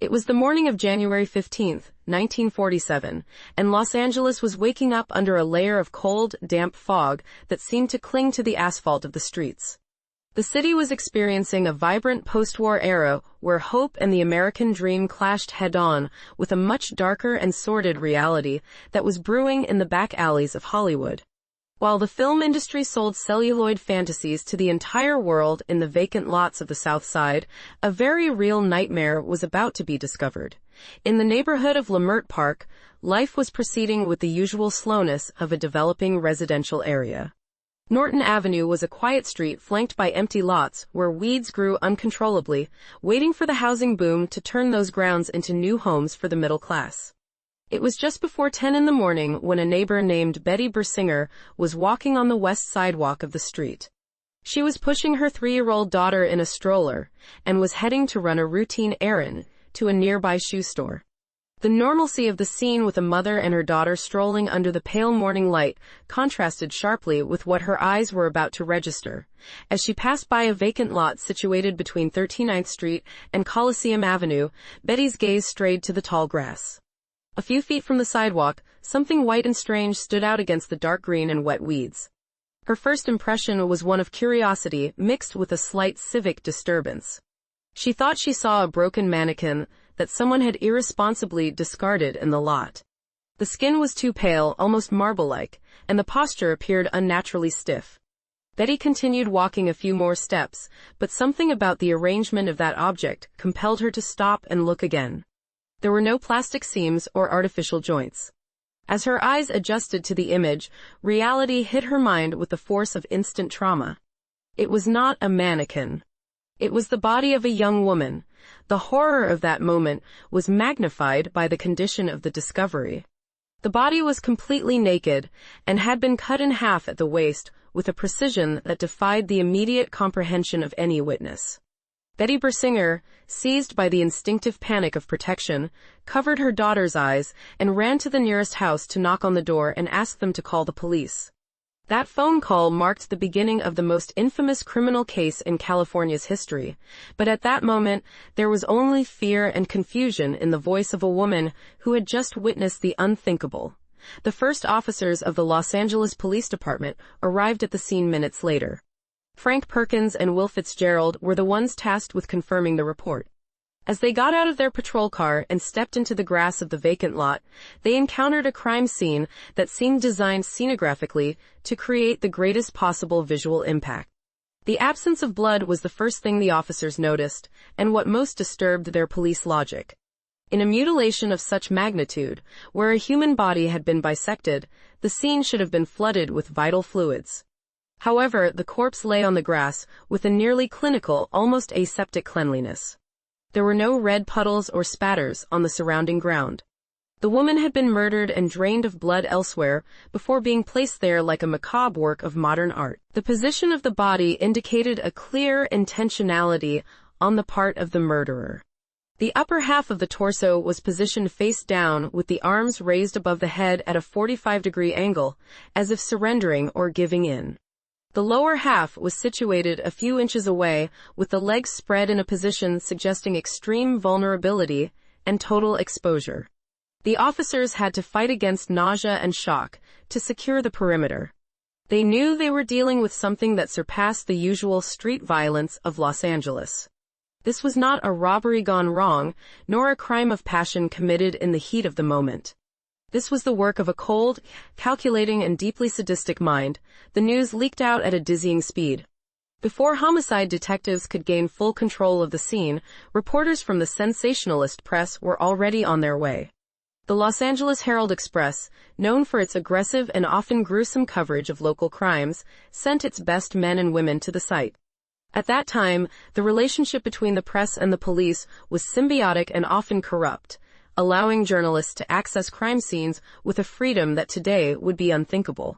It was the morning of January 15th, 1947, and Los Angeles was waking up under a layer of cold, damp fog that seemed to cling to the asphalt of the streets. The city was experiencing a vibrant post-war era where hope and the American dream clashed head-on with a much darker and sordid reality that was brewing in the back alleys of Hollywood. While the film industry sold celluloid fantasies to the entire world in the vacant lots of the South Side, a very real nightmare was about to be discovered. In the neighborhood of Leimert Park, life was proceeding with the usual slowness of a developing residential area. Norton Avenue was a quiet street flanked by empty lots where weeds grew uncontrollably, waiting for the housing boom to turn those grounds into new homes for the middle class. It was just before 10 in the morning when a neighbor named Betty Bersinger was walking on the west sidewalk of the street. She was pushing her 3-year-old daughter in a stroller and was heading to run a routine errand to a nearby shoe store. The normalcy of the scene with a mother and her daughter strolling under the pale morning light contrasted sharply with what her eyes were about to register. As she passed by a vacant lot situated between 39th Street and Coliseum Avenue, Betty's gaze strayed to the tall grass. A few feet from the sidewalk, something white and strange stood out against the dark green and wet weeds. Her first impression was one of curiosity mixed with a slight civic disturbance. She thought she saw a broken mannequin that someone had irresponsibly discarded in the lot. The skin was too pale, almost marble-like, and the posture appeared unnaturally stiff. Betty continued walking a few more steps, but something about the arrangement of that object compelled her to stop and look again. There were no plastic seams or artificial joints. As her eyes adjusted to the image, reality hit her mind with the force of instant trauma. It was not a mannequin. It was the body of a young woman. The horror of that moment was magnified by the condition of the discovery. The body was completely naked and had been cut in half at the waist with a precision that defied the immediate comprehension of any witness. Betty Bersinger, seized by the instinctive panic of protection, covered her daughter's eyes and ran to the nearest house to knock on the door and ask them to call the police. That phone call marked the beginning of the most infamous criminal case in California's history, but at that moment, there was only fear and confusion in the voice of a woman who had just witnessed the unthinkable. The first officers of the Los Angeles Police Department arrived at the scene minutes later. Frank Perkins and Will Fitzgerald were the ones tasked with confirming the report. As they got out of their patrol car and stepped into the grass of the vacant lot, they encountered a crime scene that seemed designed scenographically to create the greatest possible visual impact. The absence of blood was the first thing the officers noticed, and what most disturbed their police logic. In a mutilation of such magnitude, where a human body had been bisected, the scene should have been flooded with vital fluids. However, the corpse lay on the grass with a nearly clinical, almost aseptic cleanliness. There were no red puddles or spatters on the surrounding ground. The woman had been murdered and drained of blood elsewhere before being placed there like a macabre work of modern art. The position of the body indicated a clear intentionality on the part of the murderer. The upper half of the torso was positioned face down with the arms raised above the head at a 45-degree angle, as if surrendering or giving in. The lower half was situated a few inches away, with the legs spread in a position suggesting extreme vulnerability and total exposure. The officers had to fight against nausea and shock to secure the perimeter. They knew they were dealing with something that surpassed the usual street violence of Los Angeles. This was not a robbery gone wrong, nor a crime of passion committed in the heat of the moment. This was the work of a cold, calculating and deeply sadistic mind. The news leaked out at a dizzying speed. Before homicide detectives could gain full control of the scene, reporters from the sensationalist press were already on their way. The Los Angeles Herald-Express, known for its aggressive and often gruesome coverage of local crimes, sent its best men and women to the site. At that time, the relationship between the press and the police was symbiotic and often corrupt, allowing journalists to access crime scenes with a freedom that today would be unthinkable.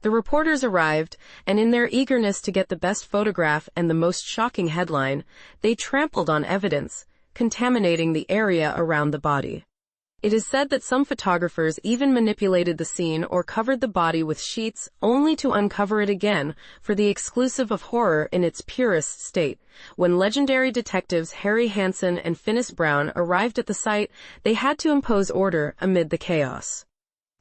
The reporters arrived, and in their eagerness to get the best photograph and the most shocking headline, they trampled on evidence, contaminating the area around the body. It is said that some photographers even manipulated the scene or covered the body with sheets only to uncover it again for the exclusive of horror in its purest state. When legendary detectives Harry Hansen and Finis Brown arrived at the site, they had to impose order amid the chaos.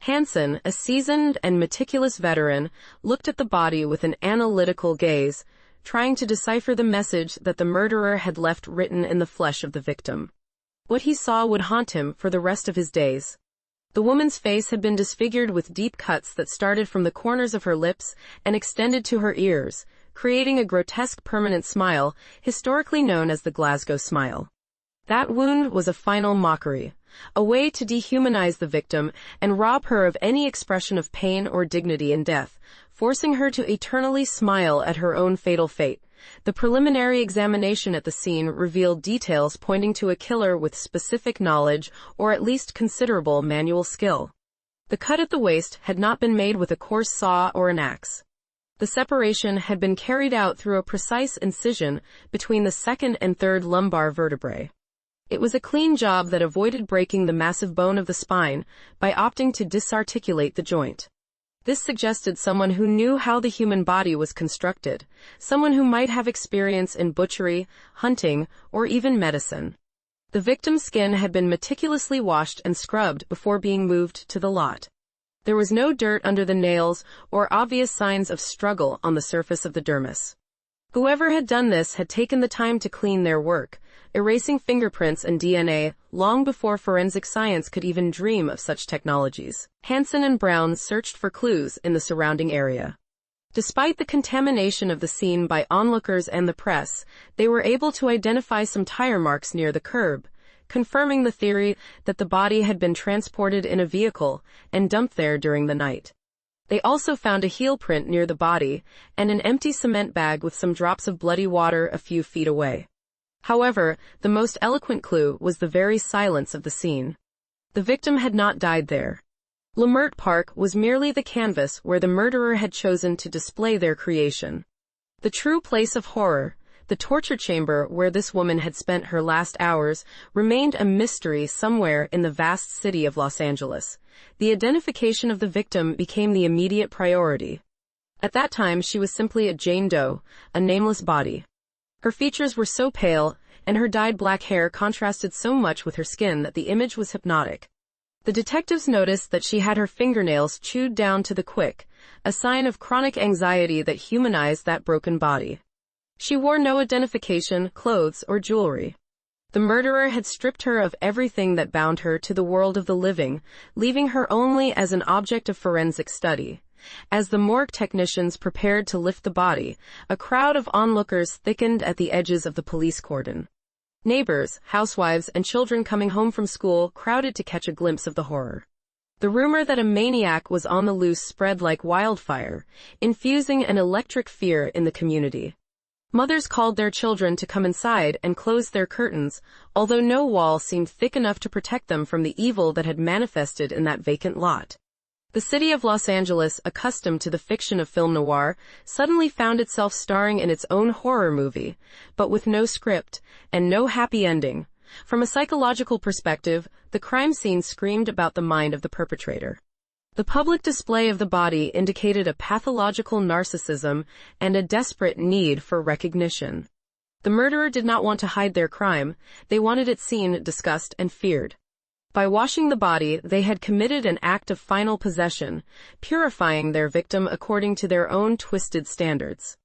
Hansen, a seasoned and meticulous veteran, looked at the body with an analytical gaze, trying to decipher the message that the murderer had left written in the flesh of the victim. What he saw would haunt him for the rest of his days. The woman's face had been disfigured with deep cuts that started from the corners of her lips and extended to her ears, creating a grotesque permanent smile, historically known as the Glasgow Smile. That wound was a final mockery, a way to dehumanize the victim and rob her of any expression of pain or dignity in death, forcing her to eternally smile at her own fatal fate. The preliminary examination at the scene revealed details pointing to a killer with specific knowledge or at least considerable manual skill. The cut at the waist had not been made with a coarse saw or an axe. The separation had been carried out through a precise incision between the second and third lumbar vertebrae. It was a clean job that avoided breaking the massive bone of the spine by opting to disarticulate the joint. This suggested someone who knew how the human body was constructed, someone who might have experience in butchery, hunting, or even medicine. The victim's skin had been meticulously washed and scrubbed before being moved to the lot. There was no dirt under the nails or obvious signs of struggle on the surface of the dermis. Whoever had done this had taken the time to clean their work, erasing fingerprints and DNA long before forensic science could even dream of such technologies. Hansen and Brown searched for clues in the surrounding area. Despite the contamination of the scene by onlookers and the press, they were able to identify some tire marks near the curb, confirming the theory that the body had been transported in a vehicle and dumped there during the night. They also found a heel print near the body and an empty cement bag with some drops of bloody water a few feet away. However, the most eloquent clue was the very silence of the scene. The victim had not died there. Leimert Park was merely the canvas where the murderer had chosen to display their creation. The true place of horror, the torture chamber where this woman had spent her last hours, remained a mystery somewhere in the vast city of Los Angeles. The identification of the victim became the immediate priority. At that time, she was simply a Jane Doe, a nameless body. Her features were so pale, and her dyed black hair contrasted so much with her skin that the image was hypnotic. The detectives noticed that she had her fingernails chewed down to the quick, a sign of chronic anxiety that humanized that broken body. She wore no identification, clothes, or jewelry. The murderer had stripped her of everything that bound her to the world of the living, leaving her only as an object of forensic study. As the morgue technicians prepared to lift the body, a crowd of onlookers thickened at the edges of the police cordon. Neighbors, housewives, and children coming home from school crowded to catch a glimpse of the horror. The rumor that a maniac was on the loose spread like wildfire, infusing an electric fear in the community. Mothers called their children to come inside and close their curtains, although no wall seemed thick enough to protect them from the evil that had manifested in that vacant lot. The city of Los Angeles, accustomed to the fiction of film noir, suddenly found itself starring in its own horror movie, but with no script and no happy ending. From a psychological perspective, the crime scene screamed about the mind of the perpetrator. The public display of the body indicated a pathological narcissism and a desperate need for recognition. The murderer did not want to hide their crime, they wanted it seen, discussed, and feared. By washing the body, they had committed an act of final possession, purifying their victim according to their own twisted standards.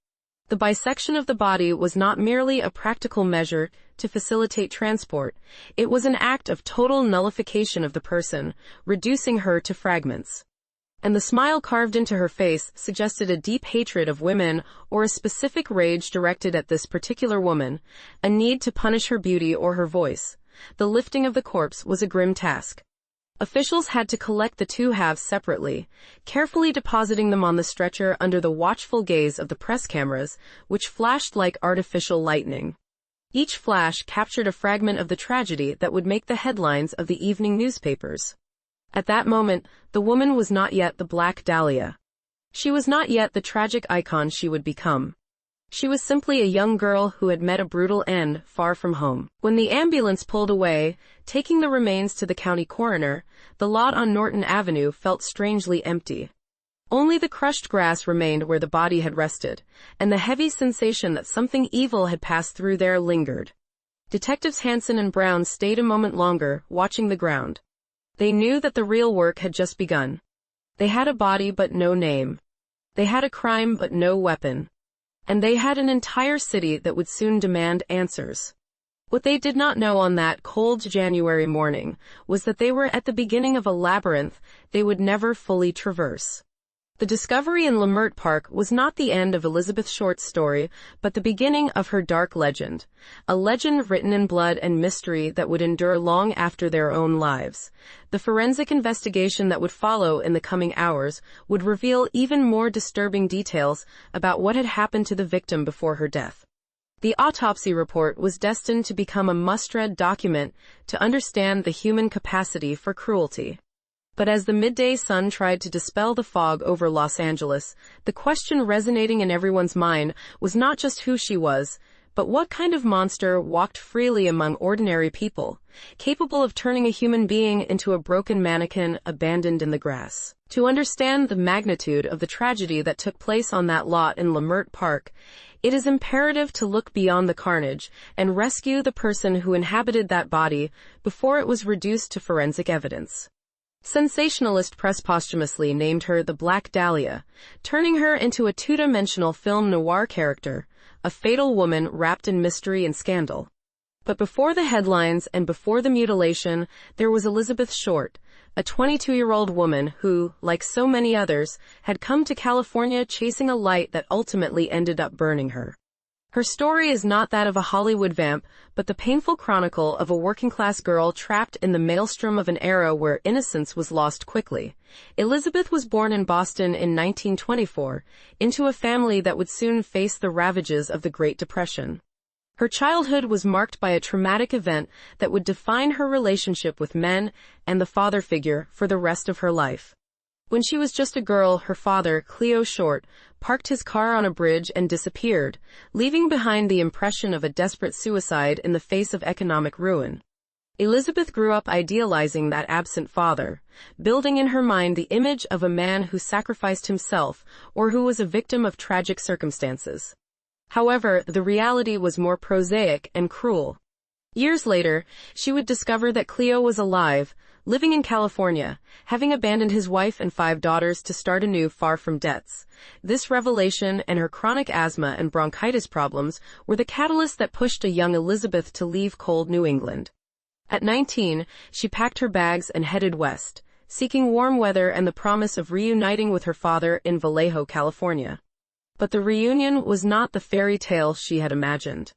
The bisection of the body was not merely a practical measure to facilitate transport, it was an act of total nullification of the person, reducing her to fragments. And the smile carved into her face suggested a deep hatred of women or a specific rage directed at this particular woman, a need to punish her beauty or her voice. The lifting of the corpse was a grim task. Officials had to collect the two halves separately, carefully depositing them on the stretcher under the watchful gaze of the press cameras, which flashed like artificial lightning. Each flash captured a fragment of the tragedy that would make the headlines of the evening newspapers. At that moment, the woman was not yet the Black Dahlia. She was not yet the tragic icon she would become. She was simply a young girl who had met a brutal end far from home. When the ambulance pulled away, taking the remains to the county coroner, the lot on Norton Avenue felt strangely empty. Only the crushed grass remained where the body had rested, and the heavy sensation that something evil had passed through there lingered. Detectives Hansen and Brown stayed a moment longer, watching the ground. They knew that the real work had just begun. They had a body but no name. They had a crime but no weapon. And they had an entire city that would soon demand answers. What they did not know on that cold January morning was that they were at the beginning of a labyrinth they would never fully traverse. The discovery in Leimert Park was not the end of Elizabeth Short's story, but the beginning of her dark legend, a legend written in blood and mystery that would endure long after their own lives. The forensic investigation that would follow in the coming hours would reveal even more disturbing details about what had happened to the victim before her death. The autopsy report was destined to become a must-read document to understand the human capacity for cruelty. But as the midday sun tried to dispel the fog over Los Angeles, the question resonating in everyone's mind was not just who she was, but what kind of monster walked freely among ordinary people, capable of turning a human being into a broken mannequin abandoned in the grass. To understand the magnitude of the tragedy that took place on that lot in Leimert Park, it is imperative to look beyond the carnage and rescue the person who inhabited that body before it was reduced to forensic evidence. Sensationalist press posthumously named her the Black Dahlia, turning her into a two-dimensional film noir character, a fatal woman wrapped in mystery and scandal. But before the headlines and before the mutilation, there was Elizabeth Short, a 22-year-old woman who, like so many others, had come to California chasing a light that ultimately ended up burning her. Her story is not that of a Hollywood vamp, but the painful chronicle of a working-class girl trapped in the maelstrom of an era where innocence was lost quickly. Elizabeth was born in Boston in 1924, into a family that would soon face the ravages of the Great Depression. Her childhood was marked by a traumatic event that would define her relationship with men and the father figure for the rest of her life. When she was just a girl, her father, Cleo Short, parked his car on a bridge and disappeared, leaving behind the impression of a desperate suicide in the face of economic ruin. Elizabeth grew up idealizing that absent father, building in her mind the image of a man who sacrificed himself or who was a victim of tragic circumstances. However, the reality was more prosaic and cruel. Years later, she would discover that Cleo was alive, living in California, having abandoned his wife and 5 daughters to start anew far from debts. This revelation and her chronic asthma and bronchitis problems were the catalyst that pushed a young Elizabeth to leave cold New England. At 19, she packed her bags and headed west, seeking warm weather and the promise of reuniting with her father in Vallejo, California. But the reunion was not the fairy tale she had imagined.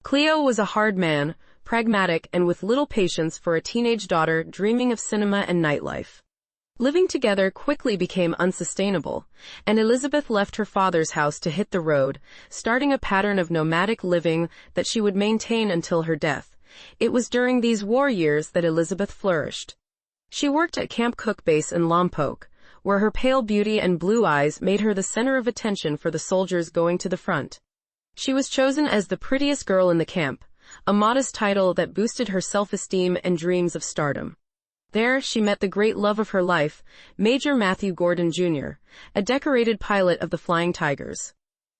Cleo was a hard man, pragmatic and with little patience for a teenage daughter dreaming of cinema and nightlife. Living together quickly became unsustainable, and Elizabeth left her father's house to hit the road, starting a pattern of nomadic living that she would maintain until her death. It was during these war years that Elizabeth flourished. She worked at Camp Cook Base in Lompoc, where her pale beauty and blue eyes made her the center of attention for the soldiers going to the front. She was chosen as the prettiest girl in the camp, a modest title that boosted her self-esteem and dreams of stardom. There, she met the great love of her life, Major Matthew Gordon Jr., a decorated pilot of the Flying Tigers.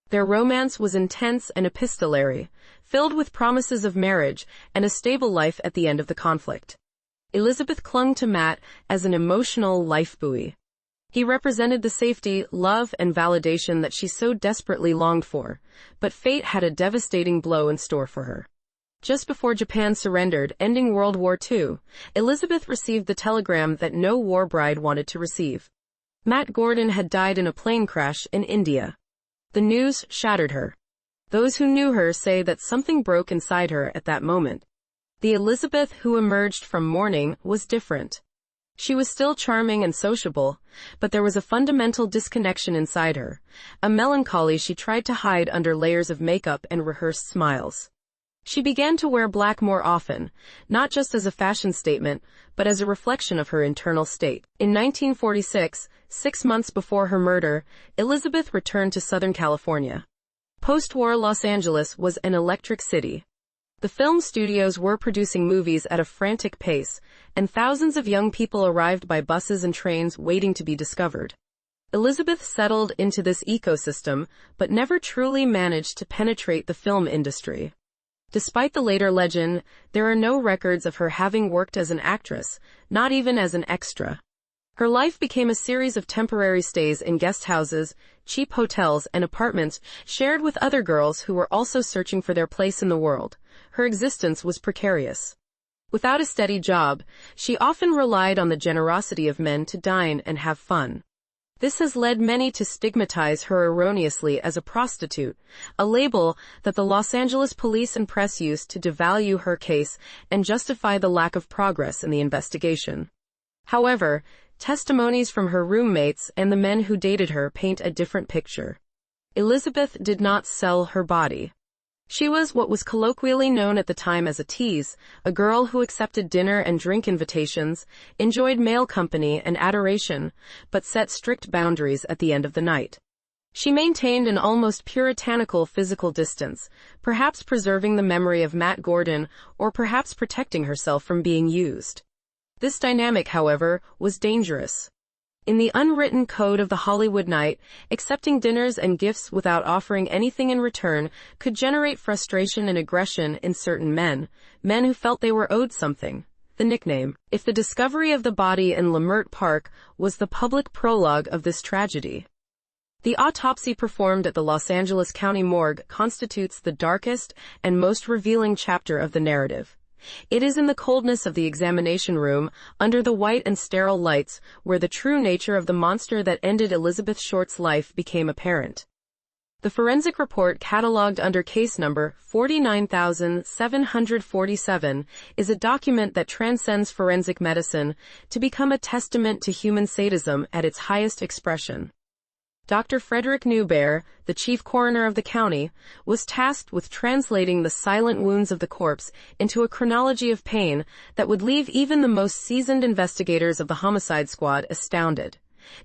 Their romance was intense and epistolary, filled with promises of marriage and a stable life at the end of the conflict. Elizabeth clung to Matt as an emotional life buoy. He represented the safety, love, and validation that she so desperately longed for, but fate had a devastating blow in store for her. Just before Japan surrendered, ending World War II, Elizabeth received the telegram that no war bride wanted to receive. Matt Gordon had died in a plane crash in India. The news shattered her. Those who knew her say that something broke inside her at that moment. The Elizabeth who emerged from mourning was different. She was still charming and sociable, but there was a fundamental disconnection inside her, a melancholy she tried to hide under layers of makeup and rehearsed smiles. She began to wear black more often, not just as a fashion statement, but as a reflection of her internal state. In 1946, 6 months before her murder, Elizabeth returned to Southern California. Post-war Los Angeles was an electric city. The film studios were producing movies at a frantic pace, and thousands of young people arrived by buses and trains waiting to be discovered. Elizabeth settled into this ecosystem, but never truly managed to penetrate the film industry. Despite the later legend, there are no records of her having worked as an actress, not even as an extra. Her life became a series of temporary stays in guest houses, cheap hotels, and apartments shared with other girls who were also searching for their place in the world. Her existence was precarious. Without a steady job, she often relied on the generosity of men to dine and have fun. This has led many to stigmatize her erroneously as a prostitute, a label that the Los Angeles police and press used to devalue her case and justify the lack of progress in the investigation. However, testimonies from her roommates and the men who dated her paint a different picture. Elizabeth did not sell her body. She was what was colloquially known at the time as a tease, a girl who accepted dinner and drink invitations, enjoyed male company and adoration, but set strict boundaries at the end of the night. She maintained an almost puritanical physical distance, perhaps preserving the memory of Matt Gordon or perhaps protecting herself from being used. This dynamic, however, was dangerous. In the unwritten code of the Hollywood night, accepting dinners and gifts without offering anything in return could generate frustration and aggression in certain men who felt they were owed something. The nickname, "If the discovery of the body in Leimert Park," was the public prologue of this tragedy. The autopsy performed at the Los Angeles County Morgue constitutes the darkest and most revealing chapter of the narrative. It is in the coldness of the examination room, under the white and sterile lights, where the true nature of the monster that ended Elizabeth Short's life became apparent. The forensic report, catalogued under case number 49747, is a document that transcends forensic medicine to become a testament to human sadism at its highest expression. Dr. Frederick Newbear, the chief coroner of the county, was tasked with translating the silent wounds of the corpse into a chronology of pain that would leave even the most seasoned investigators of the homicide squad astounded.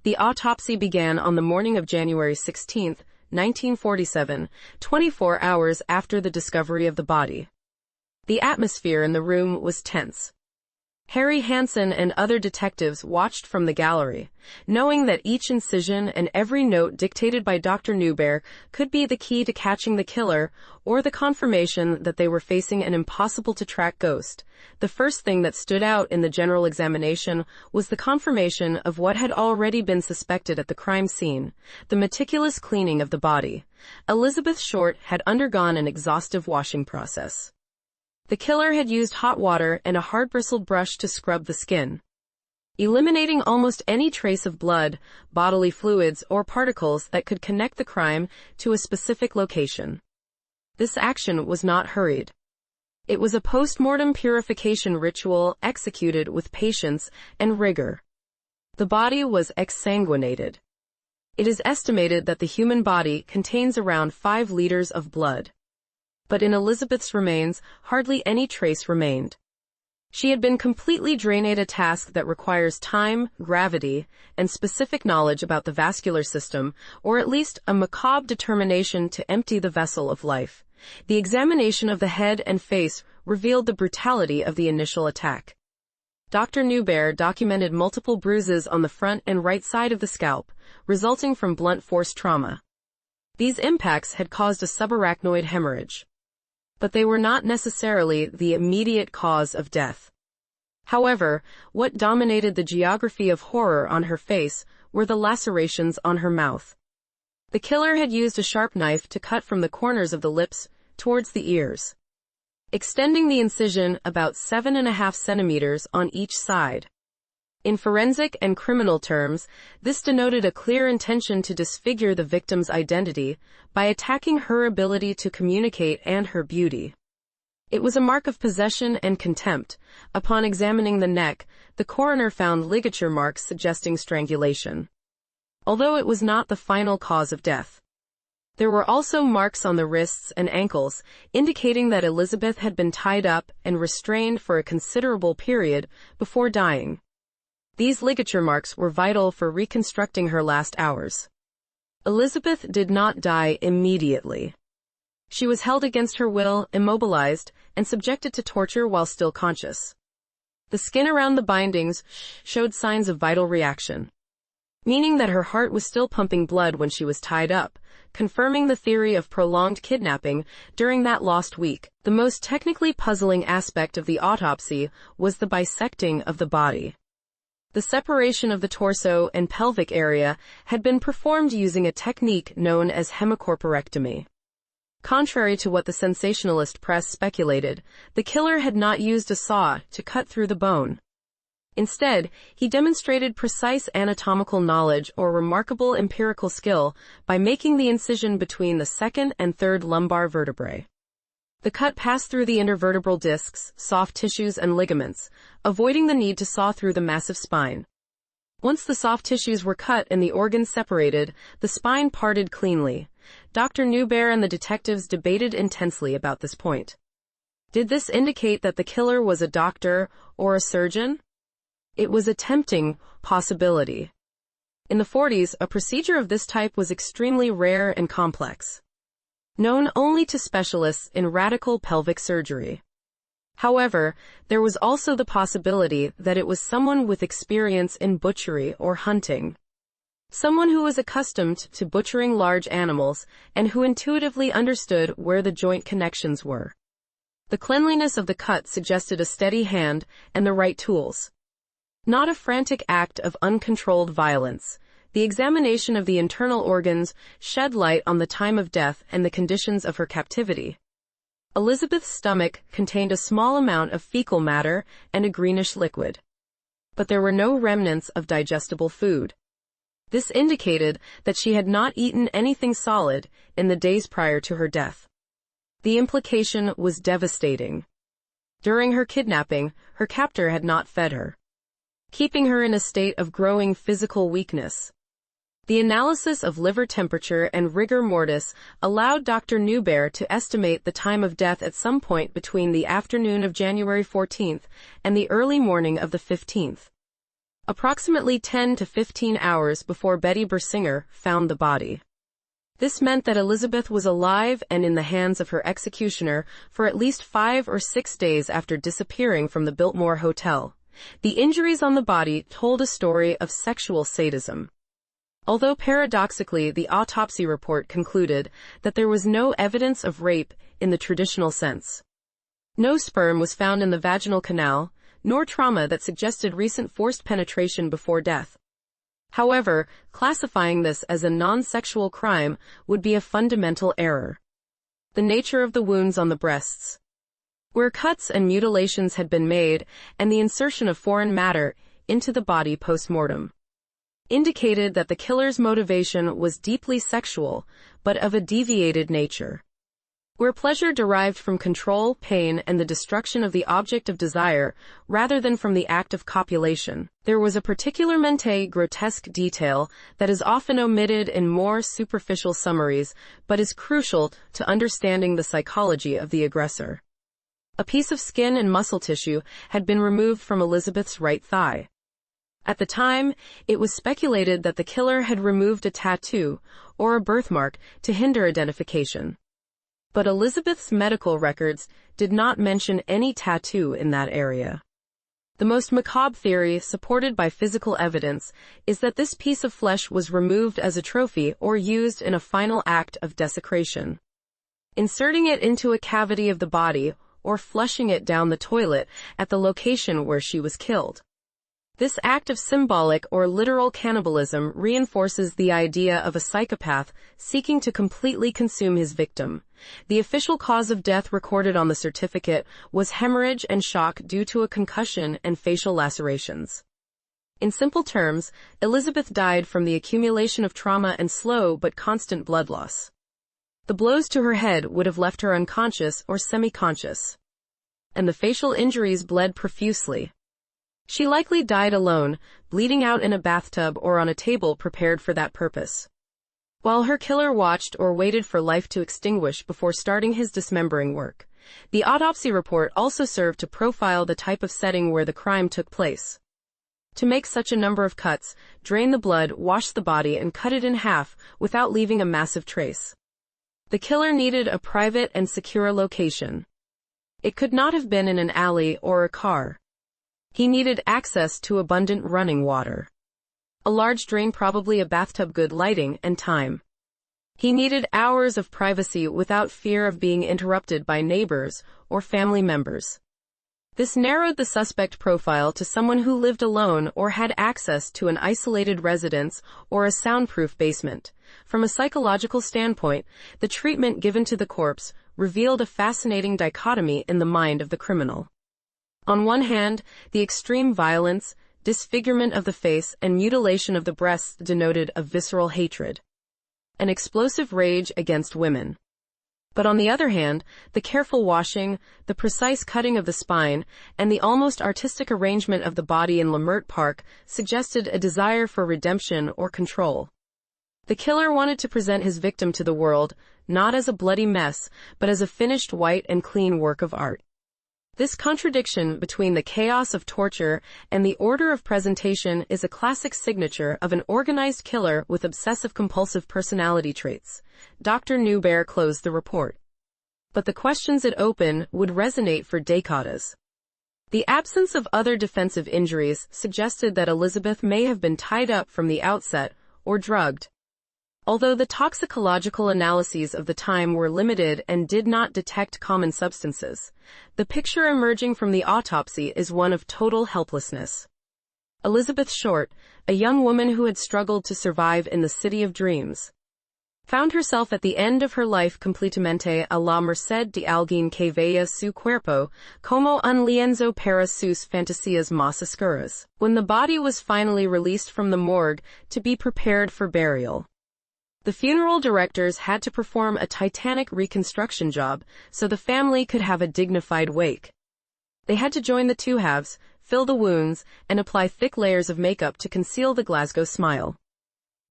The autopsy began on the morning of January 16, 1947, 24 hours after the discovery of the body. The atmosphere in the room was tense. Harry Hansen and other detectives watched from the gallery, knowing that each incision and every note dictated by Dr. Newbear could be the key to catching the killer or the confirmation that they were facing an impossible-to-track ghost. The first thing that stood out in the general examination was the confirmation of what had already been suspected at the crime scene, the meticulous cleaning of the body. Elizabeth Short had undergone an exhaustive washing process. The killer had used hot water and a hard-bristled brush to scrub the skin, eliminating almost any trace of blood, bodily fluids, or particles that could connect the crime to a specific location. This action was not hurried. It was a post-mortem purification ritual executed with patience and rigor. The body was exsanguinated. It is estimated that the human body contains around 5 liters of blood. But in Elizabeth's remains, hardly any trace remained. She had been completely drained, a task that requires time, gravity, and specific knowledge about the vascular system, or at least a macabre determination to empty the vessel of life. The examination of the head and face revealed the brutality of the initial attack. Dr. Newbear documented multiple bruises on the front and right side of the scalp, resulting from blunt force trauma. These impacts had caused a subarachnoid hemorrhage, but they were not necessarily the immediate cause of death. However, what dominated the geography of horror on her face were the lacerations on her mouth. The killer had used a sharp knife to cut from the corners of the lips towards the ears, extending the incision about 7.5 centimeters on each side. In forensic and criminal terms, this denoted a clear intention to disfigure the victim's identity by attacking her ability to communicate and her beauty. It was a mark of possession and contempt. Upon examining the neck, the coroner found ligature marks suggesting strangulation, although it was not the final cause of death. There were also marks on the wrists and ankles, indicating that Elizabeth had been tied up and restrained for a considerable period before dying. These ligature marks were vital for reconstructing her last hours. Elizabeth did not die immediately. She was held against her will, immobilized, and subjected to torture while still conscious. The skin around the bindings showed signs of vital reaction, meaning that her heart was still pumping blood when she was tied up, confirming the theory of prolonged kidnapping during that lost week. The most technically puzzling aspect of the autopsy was the bisecting of the body. The separation of the torso and pelvic area had been performed using a technique known as hemicorporectomy. Contrary to what the sensationalist press speculated, the killer had not used a saw to cut through the bone. Instead, he demonstrated precise anatomical knowledge or remarkable empirical skill by making the incision between the second and third lumbar vertebrae. The cut passed through the intervertebral discs, soft tissues, and ligaments, avoiding the need to saw through the massive spine. Once the soft tissues were cut and the organs separated, the spine parted cleanly. Dr. Newbear and the detectives debated intensely about this point. Did this indicate that the killer was a doctor or a surgeon? It was a tempting possibility. In the 40s, a procedure of this type was extremely rare and complex, known only to specialists in radical pelvic surgery. However, there was also the possibility that it was someone with experience in butchery or hunting. Someone who was accustomed to butchering large animals and who intuitively understood where the joint connections were. The cleanliness of the cut suggested a steady hand and the right tools. Not a frantic act of uncontrolled violence. The examination of the internal organs shed light on the time of death and the conditions of her captivity. Elizabeth's stomach contained a small amount of fecal matter and a greenish liquid. But there were no remnants of digestible food. This indicated that she had not eaten anything solid in the days prior to her death. The implication was devastating. During her kidnapping, her captor had not fed her, keeping her in a state of growing physical weakness. The analysis of liver temperature and rigor mortis allowed Dr. Newbear to estimate the time of death at some point between the afternoon of January 14th and the early morning of the 15th. Approximately 10 to 15 hours before Betty Bersinger found the body. This meant that Elizabeth was alive and in the hands of her executioner for at least 5 or 6 days after disappearing from the Biltmore Hotel. The injuries on the body told a story of sexual sadism. Although paradoxically, the autopsy report concluded that there was no evidence of rape in the traditional sense. No sperm was found in the vaginal canal, nor trauma that suggested recent forced penetration before death. However, classifying this as a non-sexual crime would be a fundamental error. The nature of the wounds on the breasts, where cuts and mutilations had been made, and the insertion of foreign matter into the body post-mortem, indicated that the killer's motivation was deeply sexual, but of a deviated nature. Where pleasure derived from control, pain, and the destruction of the object of desire, rather than from the act of copulation, there was a particularmente grotesque detail that is often omitted in more superficial summaries, but is crucial to understanding the psychology of the aggressor. A piece of skin and muscle tissue had been removed from Elizabeth's right thigh. At the time, it was speculated that the killer had removed a tattoo or a birthmark to hinder identification. But Elizabeth's medical records did not mention any tattoo in that area. The most macabre theory, supported by physical evidence, is that this piece of flesh was removed as a trophy or used in a final act of desecration. Inserting it into a cavity of the body or flushing it down the toilet at the location where she was killed. This act of symbolic or literal cannibalism reinforces the idea of a psychopath seeking to completely consume his victim. The official cause of death recorded on the certificate was hemorrhage and shock due to a concussion and facial lacerations. In simple terms, Elizabeth died from the accumulation of trauma and slow but constant blood loss. The blows to her head would have left her unconscious or semi-conscious, and the facial injuries bled profusely. She likely died alone, bleeding out in a bathtub or on a table prepared for that purpose, while her killer watched or waited for life to extinguish before starting his dismembering work. The autopsy report also served to profile the type of setting where the crime took place. To make such a number of cuts, drain the blood, wash the body, and cut it in half without leaving a massive trace. The killer needed a private and secure location. It could not have been in an alley or a car. He needed access to abundant running water. A large drain, probably a bathtub, good lighting, and time. He needed hours of privacy without fear of being interrupted by neighbors or family members. This narrowed the suspect profile to someone who lived alone or had access to an isolated residence or a soundproof basement. From a psychological standpoint, the treatment given to the corpse revealed a fascinating dichotomy in the mind of the criminal. On one hand, the extreme violence, disfigurement of the face, and mutilation of the breasts denoted a visceral hatred, an explosive rage against women. But on the other hand, the careful washing, the precise cutting of the spine, and the almost artistic arrangement of the body in Leimert Park suggested a desire for redemption or control. The killer wanted to present his victim to the world, not as a bloody mess, but as a finished white and clean work of art. This contradiction between the chaos of torture and the order of presentation is a classic signature of an organized killer with obsessive-compulsive personality traits. Dr. Newbear closed the report. But the questions it opened would resonate for decades. The absence of other defensive injuries suggested that Elizabeth may have been tied up from the outset or drugged. Although the toxicological analyses of the time were limited and did not detect common substances, the picture emerging from the autopsy is one of total helplessness. Elizabeth Short, a young woman who had struggled to survive in the city of dreams, found herself at the end of her life completamente a la merced de alguien que veía su cuerpo, como un lienzo para sus fantasías más oscuras, when the body was finally released from the morgue to be prepared for burial. The funeral directors had to perform a titanic reconstruction job so the family could have a dignified wake. They had to join the two halves, fill the wounds, and apply thick layers of makeup to conceal the Glasgow Smile.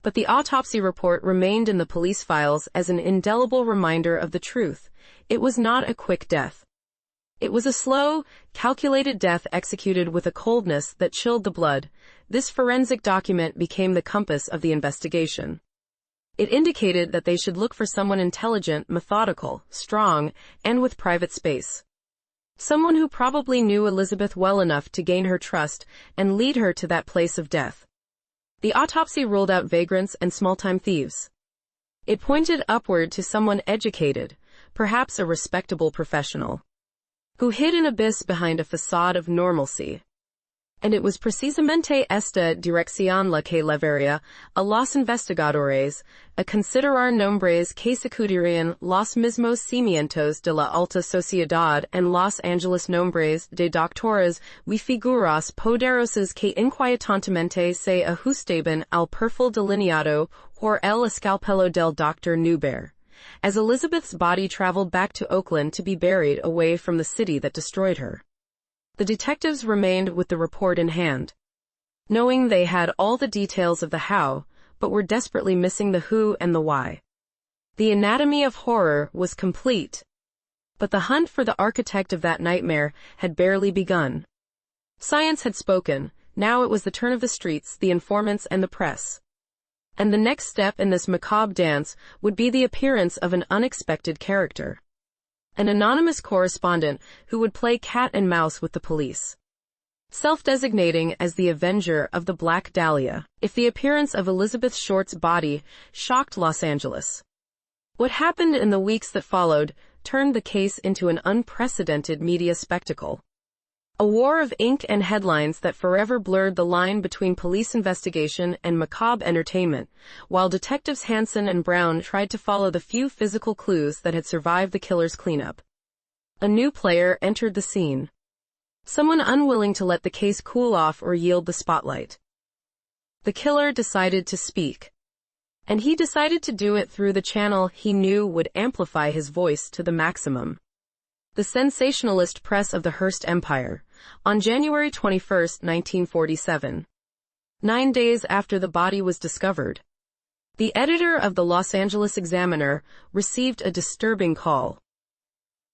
But the autopsy report remained in the police files as an indelible reminder of the truth. It was not a quick death. It was a slow, calculated death executed with a coldness that chilled the blood. This forensic document became the compass of the investigation. It indicated that they should look for someone intelligent, methodical, strong, and with private space. Someone who probably knew Elizabeth well enough to gain her trust and lead her to that place of death. The autopsy ruled out vagrants and small-time thieves. It pointed upward to someone educated, perhaps a respectable professional, who hid an abyss behind a facade of normalcy. And it was precisamente esta dirección la que llevaría a los investigadores a considerar nombres que sacudirían los mismos cimientos de la alta sociedad en Los Angeles, nombres de doctores y figuras poderosas que inquietantemente se ajustaban al perfil delineado por el escalpelo del Dr. Newbear. As Elizabeth's body traveled back to Oakland to be buried away from the city that destroyed her, the detectives remained with the report in hand, knowing they had all the details of the how, but were desperately missing the who and the why. The anatomy of horror was complete, but the hunt for the architect of that nightmare had barely begun. Science had spoken, now it was the turn of the streets, the informants, and the press. And the next step in this macabre dance would be the appearance of an unexpected character. An anonymous correspondent who would play cat and mouse with the police, self-designating as the Avenger of the Black Dahlia. If the appearance of Elizabeth Short's body shocked Los Angeles, what happened in the weeks that followed turned the case into an unprecedented media spectacle. A war of ink and headlines that forever blurred the line between police investigation and macabre entertainment, while detectives Hansen and Brown tried to follow the few physical clues that had survived the killer's cleanup. A new player entered the scene. Someone unwilling to let the case cool off or yield the spotlight. The killer decided to speak. And he decided to do it through the channel he knew would amplify his voice to the maximum. The sensationalist press of the Hearst Empire. On January 21, 1947, 9 days after the body was discovered, the editor of the Los Angeles Examiner received a disturbing call.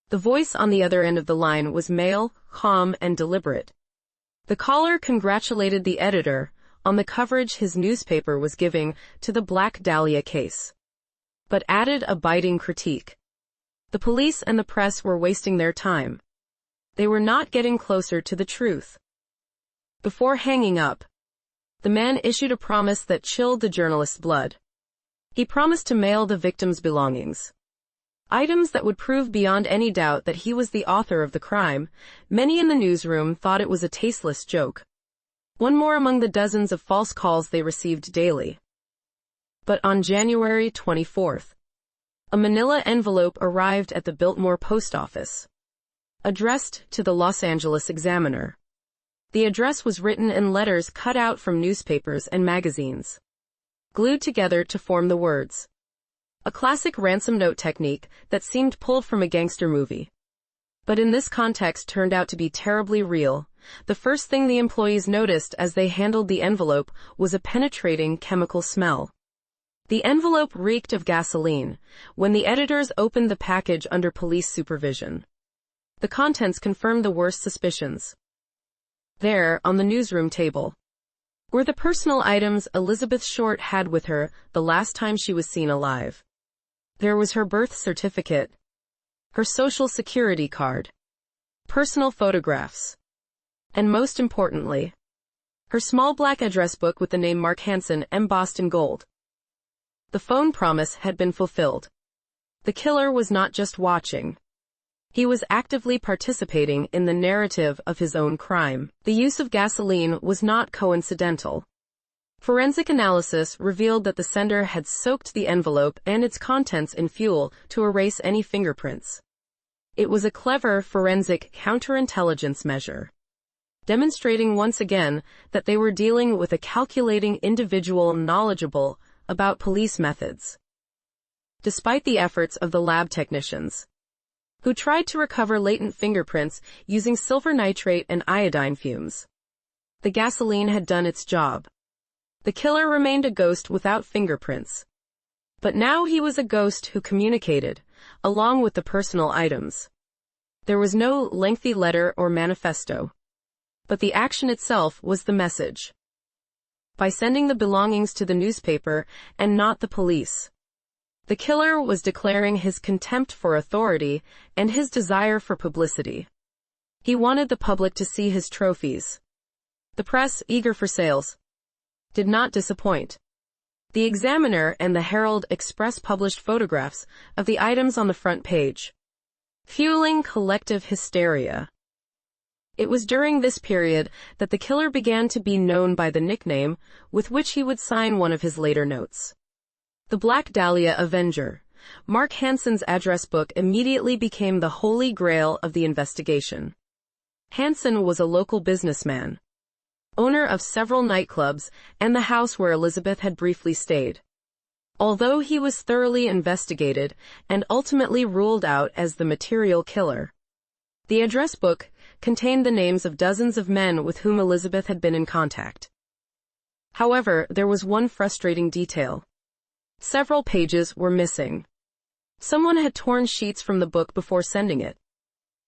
The voice on the other end of the line was male, calm, and deliberate. The caller congratulated the editor on the coverage his newspaper was giving to the Black Dahlia case. but added a biting critique. The police and the press were wasting their time. They were not getting closer to the truth. Before hanging up, the man issued a promise that chilled the journalist's blood. He promised to mail the victim's belongings. Items that would prove beyond any doubt that he was the author of the crime. Many in the newsroom thought it was a tasteless joke. One more among the dozens of false calls they received daily. But on January 24th, a manila envelope arrived at the Biltmore post office, addressed to the Los Angeles Examiner. The address was written in letters cut out from newspapers and magazines, glued together to form the words. A classic ransom note technique that seemed pulled from a gangster movie. But in this context turned out to be terribly real. The first thing the employees noticed as they handled the envelope was a penetrating chemical smell. The envelope reeked of gasoline when the editors opened the package under police supervision. The contents confirmed the worst suspicions. There, on the newsroom table, were the personal items Elizabeth Short had with her the last time she was seen alive. There was her birth certificate, her social security card, personal photographs, and most importantly, her small black address book with the name Mark Hansen embossed in gold. The phone promise had been fulfilled. The killer was not just watching. He was actively participating in the narrative of his own crime. The use of gasoline was not coincidental. Forensic analysis revealed that the sender had soaked the envelope and its contents in fuel to erase any fingerprints. It was a clever forensic counterintelligence measure, demonstrating once again that they were dealing with a calculating individual knowledgeable about police methods. Despite the efforts of the lab technicians, who tried to recover latent fingerprints using silver nitrate and iodine fumes, the gasoline had done its job. The killer remained a ghost without fingerprints. But now he was a ghost who communicated, along with the personal items. There was no lengthy letter or manifesto, but the action itself was the message. By sending the belongings to the newspaper and not the police, the killer was declaring his contempt for authority and his desire for publicity. He wanted the public to see his trophies. The press, eager for sales, did not disappoint. The Examiner and the Herald Express published photographs of the items on the front page, fueling collective hysteria. It was during this period that the killer began to be known by the nickname with which he would sign one of his later notes. The Black Dahlia Avenger. Mark Hansen's address book immediately became the holy grail of the investigation. Hansen was a local businessman, owner of several nightclubs and the house where Elizabeth had briefly stayed. Although he was thoroughly investigated and ultimately ruled out as the material killer, the address book contained the names of dozens of men with whom Elizabeth had been in contact. However, there was one frustrating detail. Several pages were missing. Someone had torn sheets from the book before sending it.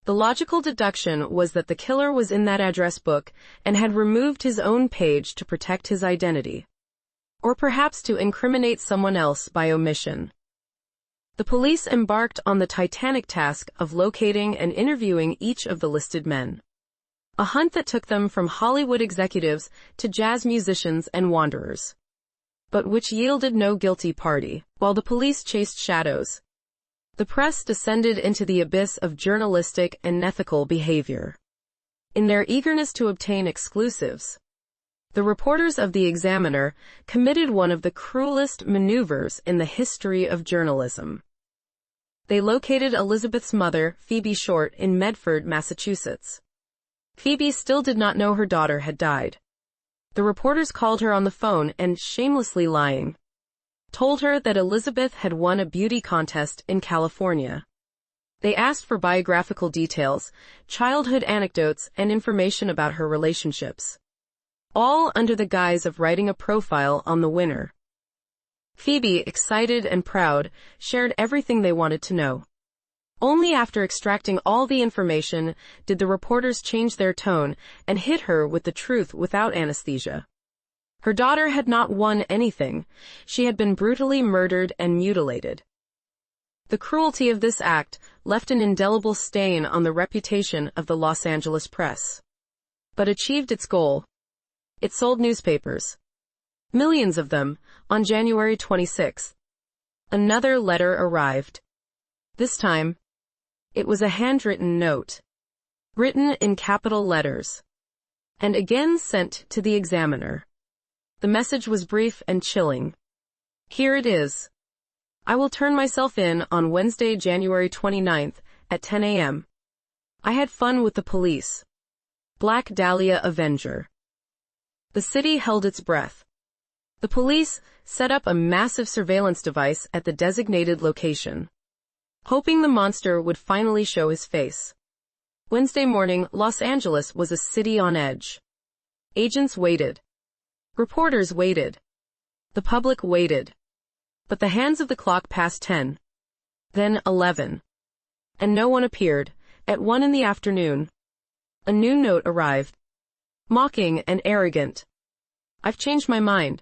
The logical deduction was that the killer was in that address book and had removed his own page to protect his identity, or perhaps to incriminate someone else by omission. The police embarked on the titanic task of locating and interviewing each of the listed men. A hunt that took them from Hollywood executives to jazz musicians and wanderers, but which yielded no guilty party. While the police chased shadows, the press descended into the abyss of journalistic and ethical behavior. In their eagerness to obtain exclusives, the reporters of the Examiner committed one of the cruelest maneuvers in the history of journalism. They located Elizabeth's mother, Phoebe Short, in Medford, Massachusetts. Phoebe still did not know her daughter had died. The reporters called her on the phone and, shamelessly lying, told her that Elizabeth had won a beauty contest in California. They asked for biographical details, childhood anecdotes, and information about her relationships, all under the guise of writing a profile on the winner. Phoebe, excited and proud, shared everything they wanted to know. Only after extracting all the information did the reporters change their tone and hit her with the truth without anesthesia. Her daughter had not won anything. She had been brutally murdered and mutilated. The cruelty of this act left an indelible stain on the reputation of the Los Angeles press. But achieved its goal. It sold newspapers. Millions of them, on January 26. Another letter arrived. This time, it was a handwritten note, written in capital letters, and again sent to the Examiner. The message was brief and chilling. Here it is. I will turn myself in on Wednesday, January 29th, at 10 a.m. I had fun with the police. Black Dahlia Avenger. The city held its breath. The police set up a massive surveillance device at the designated location, hoping the monster would finally show his face. Wednesday morning, Los Angeles was a city on edge. Agents waited. Reporters waited. The public waited. But the hands of the clock passed 10. Then 11. And no one appeared. At 1 in the afternoon, a new note arrived. Mocking and arrogant. I've changed my mind.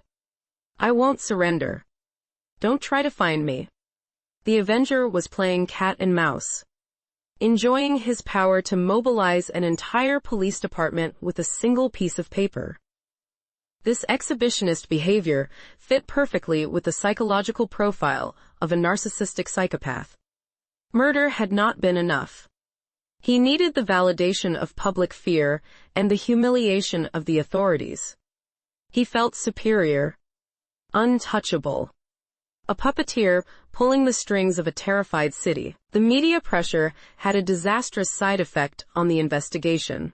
I won't surrender. Don't try to find me. The Avenger was playing cat and mouse, enjoying his power to mobilize an entire police department with a single piece of paper. This exhibitionist behavior fit perfectly with the psychological profile of a narcissistic psychopath. Murder had not been enough. He needed the validation of public fear and the humiliation of the authorities. He felt superior, untouchable. A puppeteer pulling the strings of a terrified city. The media pressure had a disastrous side effect on the investigation.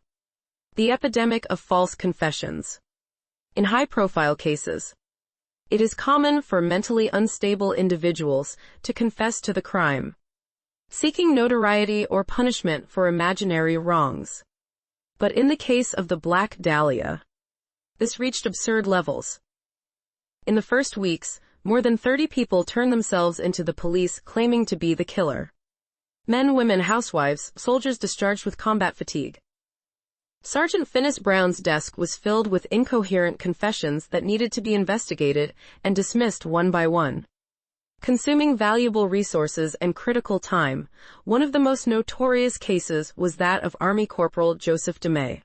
The epidemic of false confessions. In high-profile cases, it is common for mentally unstable individuals to confess to the crime, seeking notoriety or punishment for imaginary wrongs. But in the case of the Black Dahlia, this reached absurd levels. In the first weeks, more than 30 people turned themselves into the police claiming to be the killer. Men, women, housewives, soldiers discharged with combat fatigue. Sergeant Finis Brown's desk was filled with incoherent confessions that needed to be investigated and dismissed one by one. Consuming valuable resources and critical time, one of the most notorious cases was that of Army Corporal Joseph DeMay,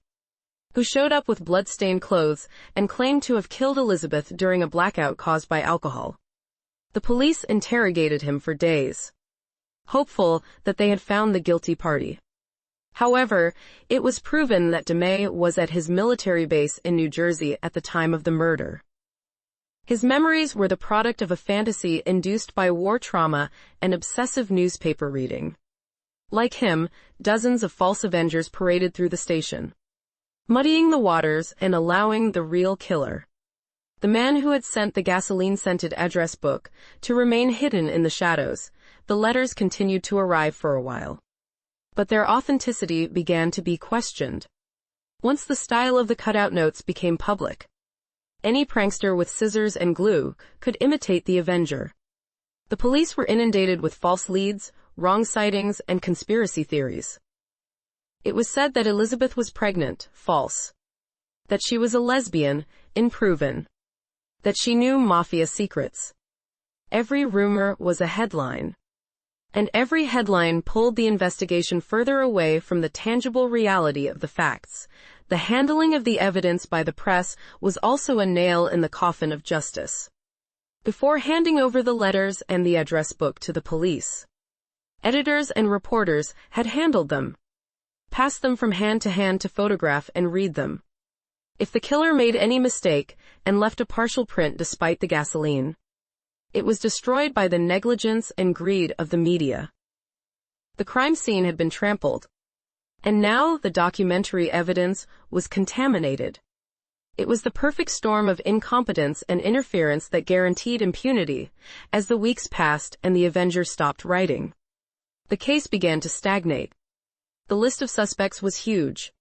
who showed up with blood-stained clothes and claimed to have killed Elizabeth during a blackout caused by alcohol. The police interrogated him for days, hopeful that they had found the guilty party. However, it was proven that DeMay was at his military base in New Jersey at the time of the murder. His memories were the product of a fantasy induced by war trauma and obsessive newspaper reading. Like him, dozens of false Avengers paraded through the station, muddying the waters and allowing the real killer, the man who had sent the gasoline-scented address book, to remain hidden in the shadows. The letters continued to arrive for a while, but their authenticity began to be questioned. Once the style of the cutout notes became public, any prankster with scissors and glue could imitate the Avenger. The police were inundated with false leads, wrong sightings, and conspiracy theories. It was said that Elizabeth was pregnant, false. That she was a lesbian, unproven. That she knew mafia secrets. Every rumor was a headline. And every headline pulled the investigation further away from the tangible reality of the facts. The handling of the evidence by the press was also a nail in the coffin of justice. Before handing over the letters and the address book to the police, editors and reporters had handled them, passed them from hand to photograph and read them. If the killer made any mistake and left a partial print despite the gasoline, it was destroyed by the negligence and greed of the media. The crime scene had been trampled, and now the documentary evidence was contaminated. It was the perfect storm of incompetence and interference that guaranteed impunity. As the weeks passed and the Avenger stopped writing, the case began to stagnate. The list of suspects was huge,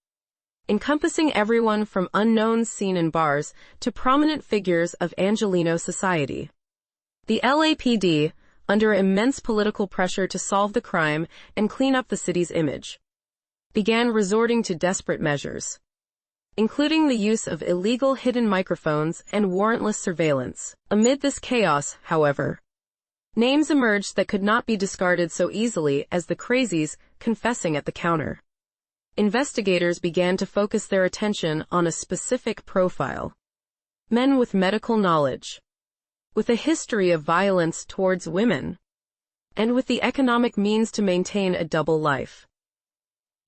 encompassing everyone from unknowns seen in bars to prominent figures of Angelino society. The LAPD, under immense political pressure to solve the crime and clean up the city's image, began resorting to desperate measures. including the use of illegal hidden microphones and warrantless surveillance. Amid this chaos, however, names emerged that could not be discarded so easily as the crazies confessing at the counter. Investigators began to focus their attention on a specific profile. Men with medical knowledge, with a history of violence towards women, and with the economic means to maintain a double life.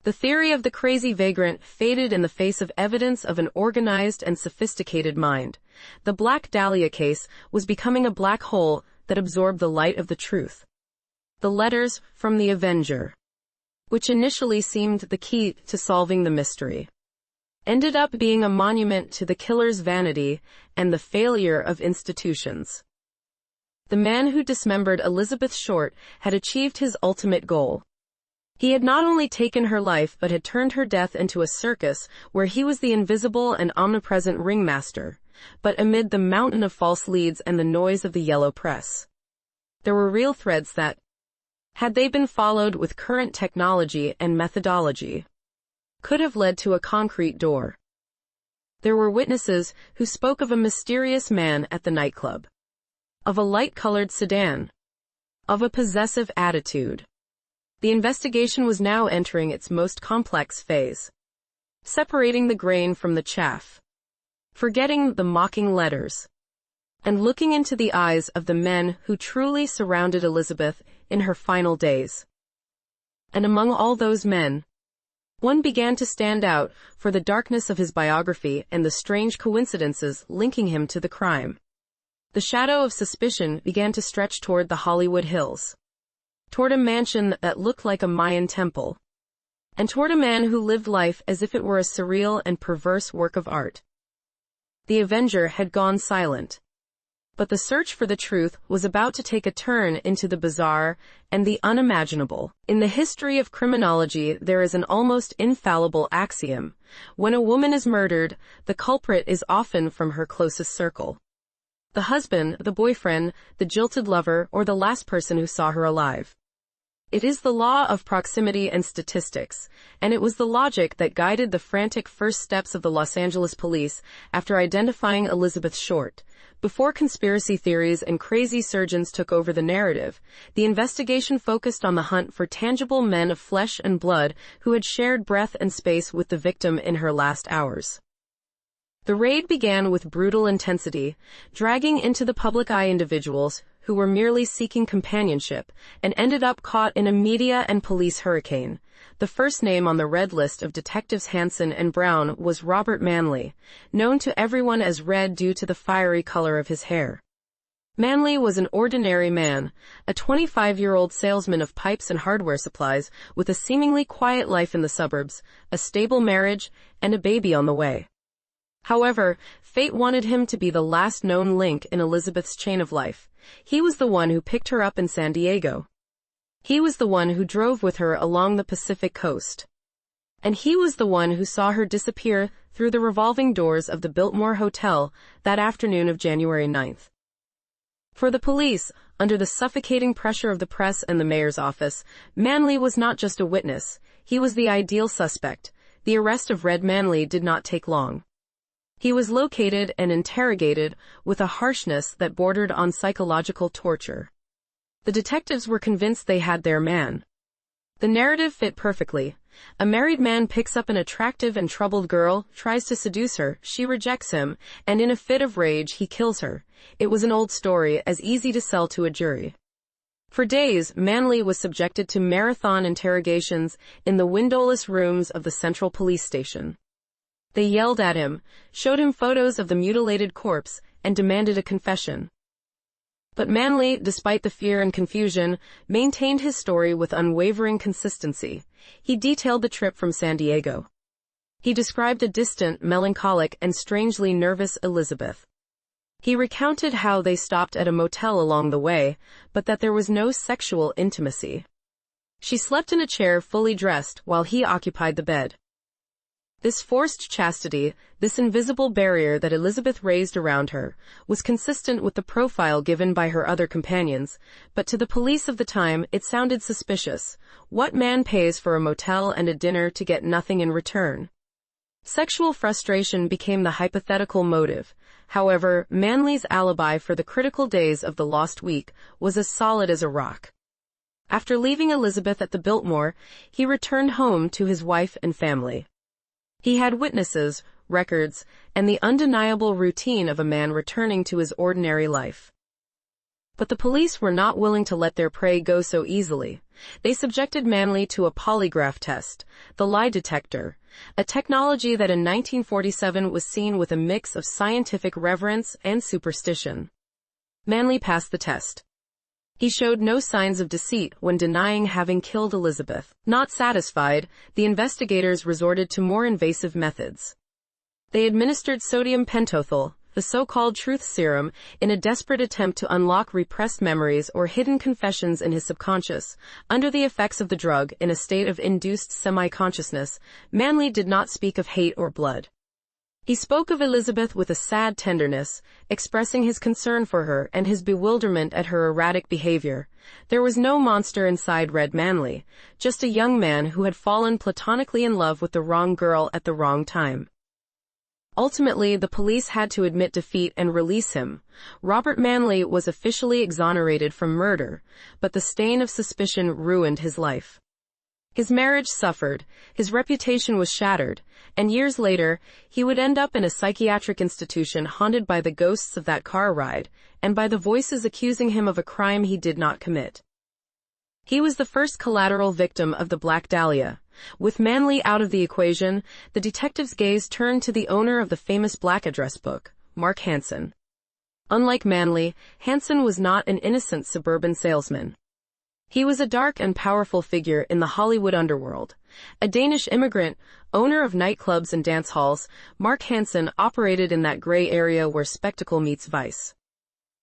The theory of the crazy vagrant faded in the face of evidence of an organized and sophisticated mind. The Black Dahlia case was becoming a black hole that absorbed the light of the truth. The letters from the Avenger, which initially seemed the key to solving the mystery, ended up being a monument to the killer's vanity and the failure of institutions. The man who dismembered Elizabeth Short had achieved his ultimate goal. He had not only taken her life but had turned her death into a circus where he was the invisible and omnipresent ringmaster. But amid the mountain of false leads and the noise of the yellow press, there were real threads that, had they been followed with current technology and methodology, could have led to a concrete door. There were witnesses who spoke of a mysterious man at the nightclub, of a light-colored sedan, of a possessive attitude. The investigation was now entering its most complex phase, separating the grain from the chaff, forgetting the mocking letters, and looking into the eyes of the men who truly surrounded Elizabeth in her final days. And among all those men, one began to stand out for the darkness of his biography and the strange coincidences linking him to the crime. The shadow of suspicion began to stretch toward the Hollywood Hills, toward a mansion that looked like a Mayan temple, and toward a man who lived life as if it were a surreal and perverse work of art. The Avenger had gone silent, but the search for the truth was about to take a turn into the bizarre and the unimaginable. In the history of criminology, there is an almost infallible axiom: when a woman is murdered, the culprit is often from her closest circle. The husband, the boyfriend, the jilted lover, or the last person who saw her alive. It is the law of proximity and statistics, and it was the logic that guided the frantic first steps of the Los Angeles police after identifying Elizabeth Short. Before conspiracy theories and crazy surgeons took over the narrative, the investigation focused on the hunt for tangible men of flesh and blood who had shared breath and space with the victim in her last hours. The raid began with brutal intensity, dragging into the public eye individuals who were merely seeking companionship, and ended up caught in a media and police hurricane. The first name on the red list of detectives Hansen and Brown was Robert Manley, known to everyone as Red due to the fiery color of his hair. Manley was an ordinary man, a 25-year-old salesman of pipes and hardware supplies with a seemingly quiet life in the suburbs, a stable marriage, and a baby on the way. However, fate wanted him to be the last known link in Elizabeth's chain of life. He was the one who picked her up in San Diego. He was the one who drove with her along the Pacific coast. And he was the one who saw her disappear through the revolving doors of the Biltmore Hotel that afternoon of January 9th. For the police, under the suffocating pressure of the press and the mayor's office, Manley was not just a witness, he was the ideal suspect. The arrest of Red Manley did not take long. He was located and interrogated with a harshness that bordered on psychological torture. The detectives were convinced they had their man. The narrative fit perfectly. A married man picks up an attractive and troubled girl, tries to seduce her, she rejects him, and in a fit of rage he kills her. It was an old story, as easy to sell to a jury. For days, Manley was subjected to marathon interrogations in the windowless rooms of the Central Police Station. They yelled at him, showed him photos of the mutilated corpse, and demanded a confession. But Manley, despite the fear and confusion, maintained his story with unwavering consistency. He detailed the trip from San Diego. He described a distant, melancholic, and strangely nervous Elizabeth. He recounted how they stopped at a motel along the way, but that there was no sexual intimacy. She slept in a chair fully dressed while he occupied the bed. This forced chastity, this invisible barrier that Elizabeth raised around her, was consistent with the profile given by her other companions, but to the police of the time it sounded suspicious. What man pays for a motel and a dinner to get nothing in return? Sexual frustration became the hypothetical motive. However, Manley's alibi for the critical days of the lost week was as solid as a rock. After leaving Elizabeth at the Biltmore, he returned home to his wife and family. He had witnesses, records, and the undeniable routine of a man returning to his ordinary life. But the police were not willing to let their prey go so easily. They subjected Manley to a polygraph test, the lie detector, a technology that in 1947 was seen with a mix of scientific reverence and superstition. Manley passed the test. He showed no signs of deceit when denying having killed Elizabeth. Not satisfied, the investigators resorted to more invasive methods. They administered sodium pentothal, the so-called truth serum, in a desperate attempt to unlock repressed memories or hidden confessions in his subconscious. Under the effects of the drug, in a state of induced semi-consciousness, Manley did not speak of hate or blood. He spoke of Elizabeth with a sad tenderness, expressing his concern for her and his bewilderment at her erratic behavior. There was no monster inside Red Manley, just a young man who had fallen platonically in love with the wrong girl at the wrong time. Ultimately, the police had to admit defeat and release him. Robert Manley was officially exonerated from murder, but the stain of suspicion ruined his life. His marriage suffered, his reputation was shattered, and years later, he would end up in a psychiatric institution haunted by the ghosts of that car ride, and by the voices accusing him of a crime he did not commit. He was the first collateral victim of the Black Dahlia. With Manley out of the equation, the detective's gaze turned to the owner of the famous black address book, Mark Hansen. Unlike Manley, Hansen was not an innocent suburban salesman. He was a dark and powerful figure in the Hollywood underworld. A Danish immigrant, owner of nightclubs and dance halls, Mark Hansen operated in that gray area where spectacle meets vice.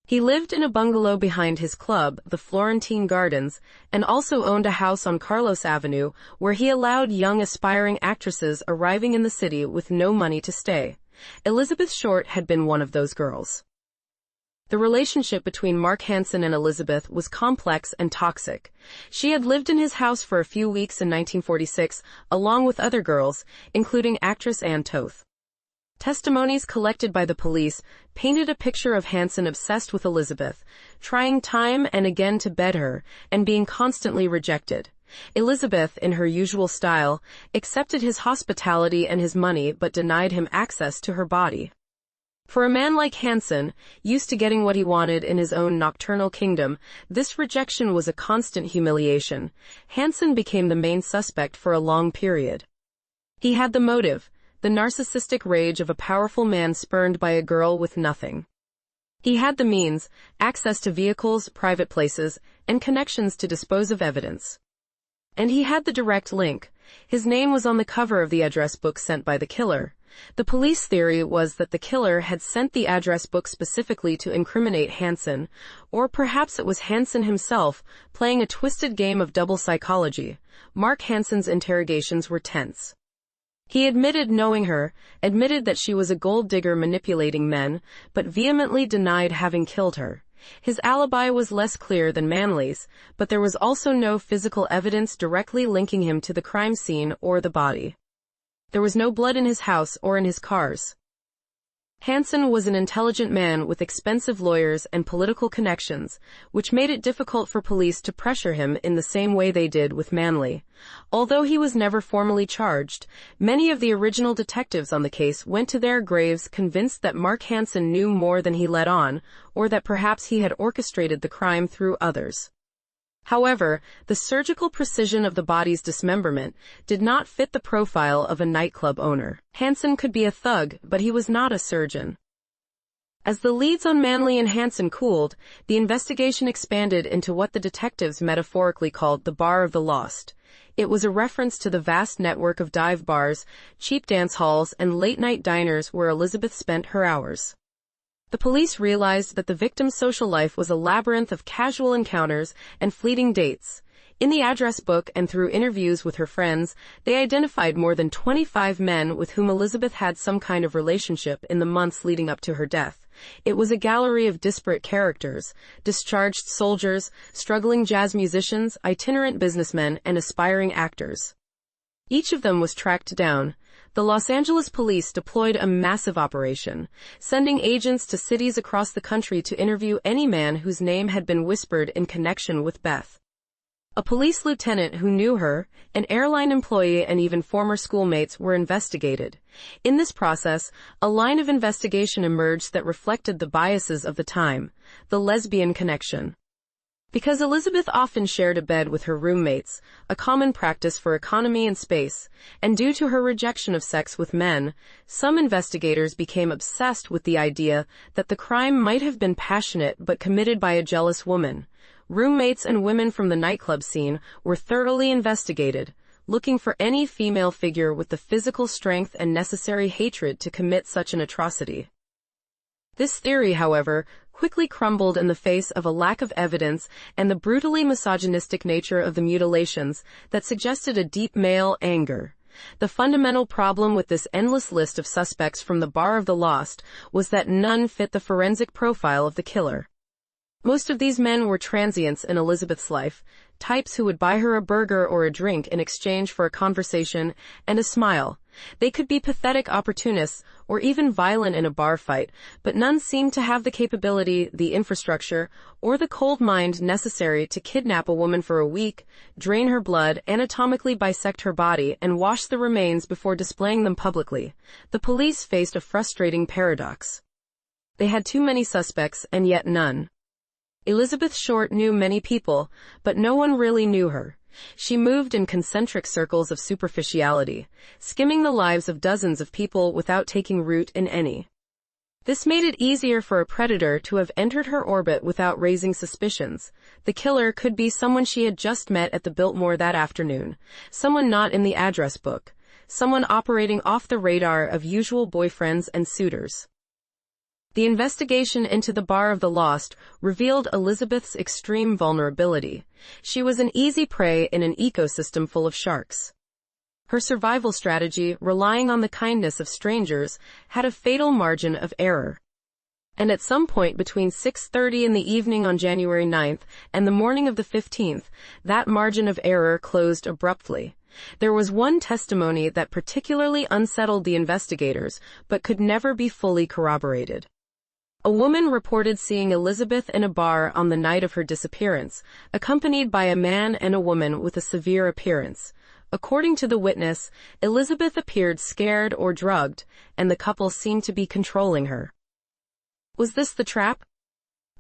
He lived in a bungalow behind his club, the Florentine Gardens, and also owned a house on Carlos Avenue, where he allowed young aspiring actresses arriving in the city with no money to stay. Elizabeth Short had been one of those girls. The relationship between Mark Hansen and Elizabeth was complex and toxic. She had lived in his house for a few weeks in 1946, along with other girls, including actress Anne Toth. Testimonies collected by the police painted a picture of Hansen obsessed with Elizabeth, trying time and again to bed her, and being constantly rejected. Elizabeth, in her usual style, accepted his hospitality and his money but denied him access to her body. For a man like Hansen, used to getting what he wanted in his own nocturnal kingdom, this rejection was a constant humiliation. Hansen became the main suspect for a long period. He had the motive, the narcissistic rage of a powerful man spurned by a girl with nothing. He had the means, access to vehicles, private places, and connections to dispose of evidence. And he had the direct link. His name was on the cover of the address book sent by the killer. The police theory was that the killer had sent the address book specifically to incriminate Hansen, or perhaps it was Hansen himself, playing a twisted game of double psychology. Mark Hansen's interrogations were tense. He admitted knowing her, admitted that she was a gold digger manipulating men, but vehemently denied having killed her. His alibi was less clear than Manley's, but there was also no physical evidence directly linking him to the crime scene or the body. There was no blood in his house or in his cars. Hansen was an intelligent man with expensive lawyers and political connections, which made it difficult for police to pressure him in the same way they did with Manley. Although he was never formally charged, many of the original detectives on the case went to their graves convinced that Mark Hansen knew more than he let on, or that perhaps he had orchestrated the crime through others. However, the surgical precision of the body's dismemberment did not fit the profile of a nightclub owner. Hansen could be a thug, but he was not a surgeon. As the leads on Manley and Hansen cooled, the investigation expanded into what the detectives metaphorically called the Bar of the Lost. It was a reference to the vast network of dive bars, cheap dance halls, and late-night diners where Elizabeth spent her hours. The police realized that the victim's social life was a labyrinth of casual encounters and fleeting dates. In the address book and through interviews with her friends, they identified more than 25 men with whom Elizabeth had some kind of relationship in the months leading up to her death. It was a gallery of disparate characters, discharged soldiers, struggling jazz musicians, itinerant businessmen, and aspiring actors. Each of them was tracked down. The Los Angeles police deployed a massive operation, sending agents to cities across the country to interview any man whose name had been whispered in connection with Beth. A police lieutenant who knew her, an airline employee, and even former schoolmates were investigated. In this process, a line of investigation emerged that reflected the biases of the time: the lesbian connection. Because Elizabeth often shared a bed with her roommates, a common practice for economy and space, and due to her rejection of sex with men, some investigators became obsessed with the idea that the crime might have been passionate but committed by a jealous woman. Roommates and women from the nightclub scene were thoroughly investigated, looking for any female figure with the physical strength and necessary hatred to commit such an atrocity. This theory, however, quickly crumbled in the face of a lack of evidence and the brutally misogynistic nature of the mutilations that suggested a deep male anger. The fundamental problem with this endless list of suspects from the Bar of the Lost was that none fit the forensic profile of the killer. Most of these men were transients in Elizabeth's life, types who would buy her a burger or a drink in exchange for a conversation and a smile. They could be pathetic opportunists or even violent in a bar fight, but none seemed to have the capability, the infrastructure, or the cold mind necessary to kidnap a woman for a week, drain her blood, anatomically bisect her body, and wash the remains before displaying them publicly. The police faced a frustrating paradox. They had too many suspects and yet none. Elizabeth Short knew many people, but no one really knew her. She moved in concentric circles of superficiality, skimming the lives of dozens of people without taking root in any. This made it easier for a predator to have entered her orbit without raising suspicions. The killer could be someone she had just met at the Biltmore that afternoon, someone not in the address book, someone operating off the radar of usual boyfriends and suitors. The investigation into the Bar of the Lost revealed Elizabeth's extreme vulnerability. She was an easy prey in an ecosystem full of sharks. Her survival strategy, relying on the kindness of strangers, had a fatal margin of error. And at some point between 6:30 in the evening on January 9th and the morning of the 15th, that margin of error closed abruptly. There was one testimony that particularly unsettled the investigators, but could never be fully corroborated. A woman reported seeing Elizabeth in a bar on the night of her disappearance, accompanied by a man and a woman with a severe appearance. According to the witness, Elizabeth appeared scared or drugged, and the couple seemed to be controlling her. Was this the trap?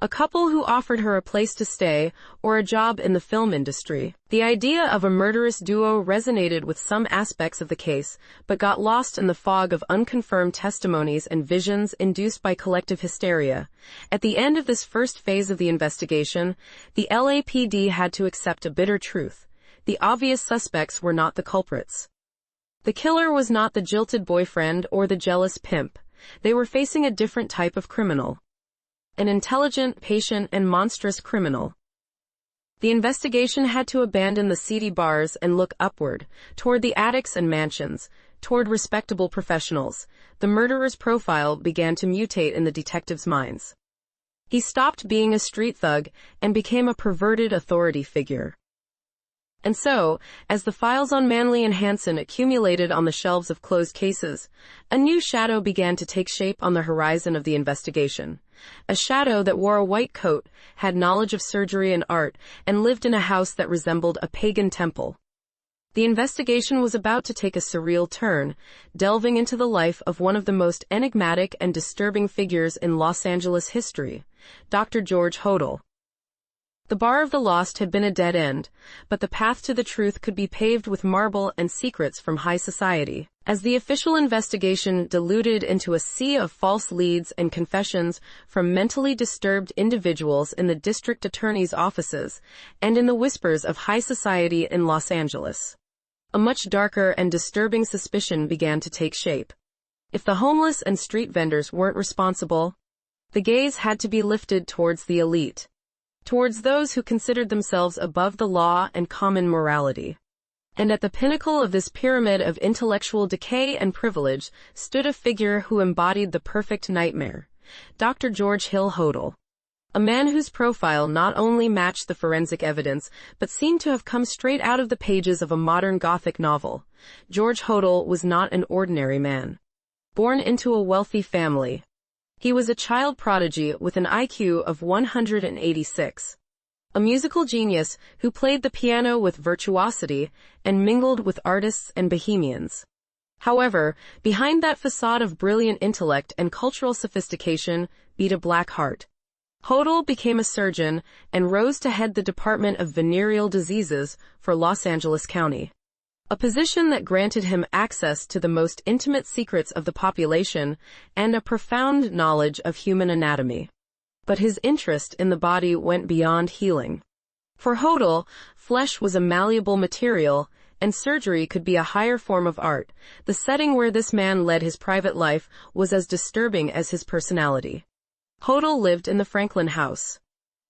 A couple who offered her a place to stay or a job in the film industry. The idea of a murderous duo resonated with some aspects of the case, but got lost in the fog of unconfirmed testimonies and visions induced by collective hysteria. At the end of this first phase of the investigation, the LAPD had to accept a bitter truth. The obvious suspects were not the culprits. The killer was not the jilted boyfriend or the jealous pimp. They were facing a different type of criminal. An intelligent, patient, and monstrous criminal. The investigation had to abandon the seedy bars and look upward, toward the attics and mansions, toward respectable professionals. The murderer's profile began to mutate in the detectives' minds. He stopped being a street thug and became a perverted authority figure. And so, as the files on Manley and Hansen accumulated on the shelves of closed cases, a new shadow began to take shape on the horizon of the investigation. A shadow that wore a white coat, had knowledge of surgery and art, and lived in a house that resembled a pagan temple. The investigation was about to take a surreal turn, delving into the life of one of the most enigmatic and disturbing figures in Los Angeles history, Dr. George Hodel. The Bar of the Lost had been a dead end, but the path to the truth could be paved with marble and secrets from high society. As the official investigation diluted into a sea of false leads and confessions from mentally disturbed individuals in the district attorney's offices and in the whispers of high society in Los Angeles, a much darker and disturbing suspicion began to take shape. If the homeless and street vendors weren't responsible, the gaze had to be lifted towards the elite, towards those who considered themselves above the law and common morality. And at the pinnacle of this pyramid of intellectual decay and privilege stood a figure who embodied the perfect nightmare, Dr. George Hill Hodel. A man whose profile not only matched the forensic evidence, but seemed to have come straight out of the pages of a modern Gothic novel. George Hodel was not an ordinary man. Born into a wealthy family, he was a child prodigy with an IQ of 186. A musical genius who played the piano with virtuosity and mingled with artists and bohemians. However, behind that facade of brilliant intellect and cultural sophistication beat a black heart. Hodel became a surgeon and rose to head the Department of Venereal Diseases for Los Angeles County. A position that granted him access to the most intimate secrets of the population and a profound knowledge of human anatomy. But his interest in the body went beyond healing. For Hodel, flesh was a malleable material, and surgery could be a higher form of art. The setting where this man led his private life was as disturbing as his personality. Hodel lived in the Franklin House,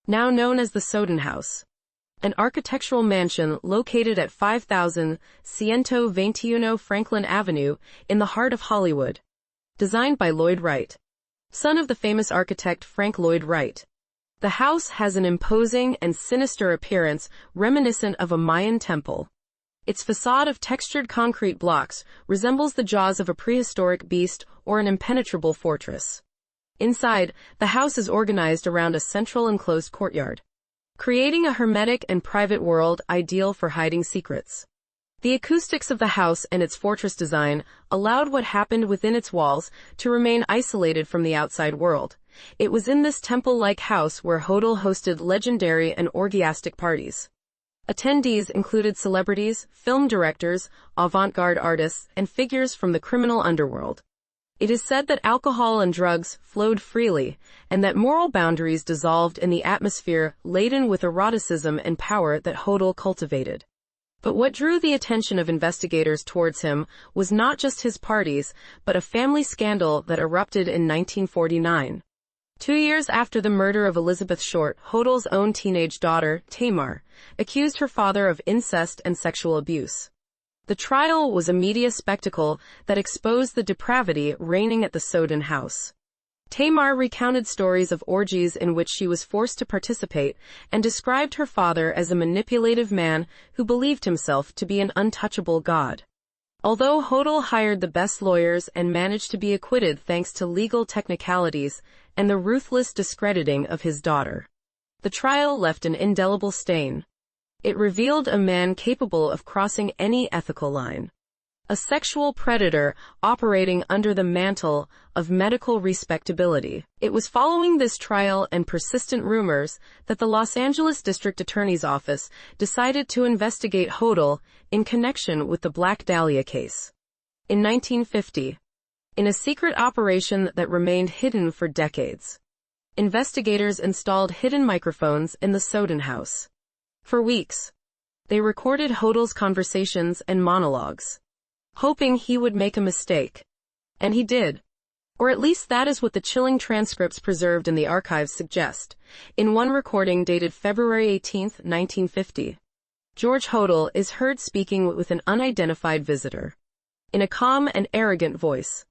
now known as the Soden House, an architectural mansion located at 5121 Franklin Avenue in the heart of Hollywood. Designed by Lloyd Wright, son of the famous architect Frank Lloyd Wright. The house has an imposing and sinister appearance reminiscent of a Mayan temple. Its facade of textured concrete blocks resembles the jaws of a prehistoric beast or an impenetrable fortress. Inside, the house is organized around a central enclosed courtyard, creating a hermetic and private world ideal for hiding secrets. The acoustics of the house and its fortress design allowed what happened within its walls to remain isolated from the outside world. It was in this temple-like house where Hodel hosted legendary and orgiastic parties. Attendees included celebrities, film directors, avant-garde artists, and figures from the criminal underworld. It is said that alcohol and drugs flowed freely, and that moral boundaries dissolved in the atmosphere laden with eroticism and power that Hodel cultivated. But what drew the attention of investigators towards him was not just his parties, but a family scandal that erupted in 1949. 2 years after the murder of Elizabeth Short, Hodel's own teenage daughter, Tamar, accused her father of incest and sexual abuse. The trial was a media spectacle that exposed the depravity reigning at the Soden house. Tamar recounted stories of orgies in which she was forced to participate and described her father as a manipulative man who believed himself to be an untouchable god. Although Hodel hired the best lawyers and managed to be acquitted thanks to legal technicalities and the ruthless discrediting of his daughter, the trial left an indelible stain. It revealed a man capable of crossing any ethical line. A sexual predator operating under the mantle of medical respectability. It was following this trial and persistent rumors that the Los Angeles District Attorney's Office decided to investigate Hodel in connection with the Black Dahlia case. In 1950, in a secret operation that remained hidden for decades, investigators installed hidden microphones in the Soden house. For weeks, they recorded Hodel's conversations and monologues, hoping he would make a mistake. And he did. Or at least that is what the chilling transcripts preserved in the archives suggest. In one recording dated February 18, 1950, George Hodel is heard speaking with an unidentified visitor. In a calm and arrogant voice,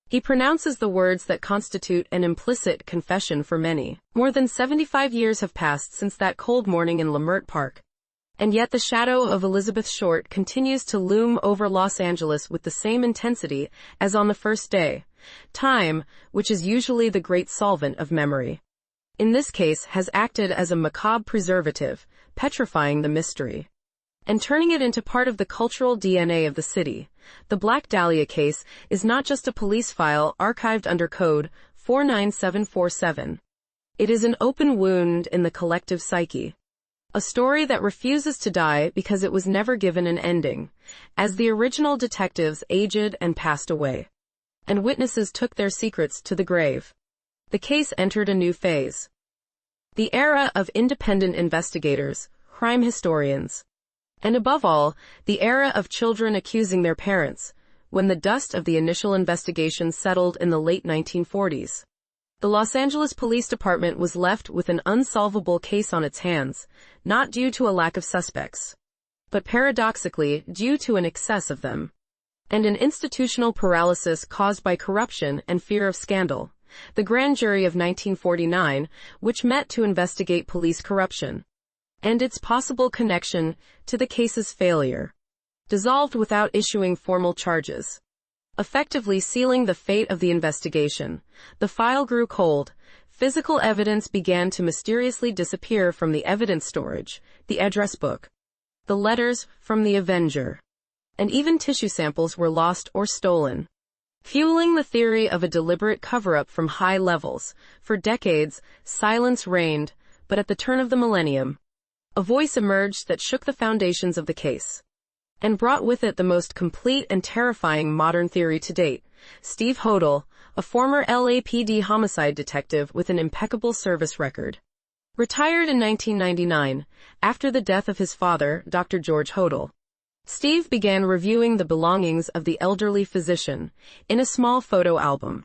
he pronounces the words that constitute an implicit confession for many. More than 75 years have passed since that cold morning in Leimert Park. And yet the shadow of Elizabeth Short continues to loom over Los Angeles with the same intensity as on the first day. Time, which is usually the great solvent of memory, in this case has acted as a macabre preservative, petrifying the mystery and turning it into part of the cultural DNA of the city. The Black Dahlia case is not just a police file archived under Code 49747. It is an open wound in the collective psyche. A story that refuses to die because it was never given an ending, as the original detectives aged and passed away, and witnesses took their secrets to the grave. The case entered a new phase. The era of independent investigators, crime historians, and above all, the era of children accusing their parents, when the dust of the initial investigation settled in the late 1940s. The Los Angeles Police Department was left with an unsolvable case on its hands, not due to a lack of suspects, but paradoxically due to an excess of them, and an institutional paralysis caused by corruption and fear of scandal. the grand jury of 1949, which met to investigate police corruption and its possible connection to the case's failure, dissolved without issuing formal charges, effectively sealing the fate of the investigation. The file grew cold. Physical evidence began to mysteriously disappear from the evidence storage, the address book, the letters from the Avenger, and even tissue samples were lost or stolen, fueling the theory of a deliberate cover-up from high levels. For decades, silence reigned, but at the turn of the millennium, a voice emerged that shook the foundations of the case and brought with it the most complete and terrifying modern theory to date. Steve Hodel, a former LAPD homicide detective with an impeccable service record, retired in 1999 after the death of his father, Dr. George Hodel. Steve began reviewing the belongings of the elderly physician in a small photo album.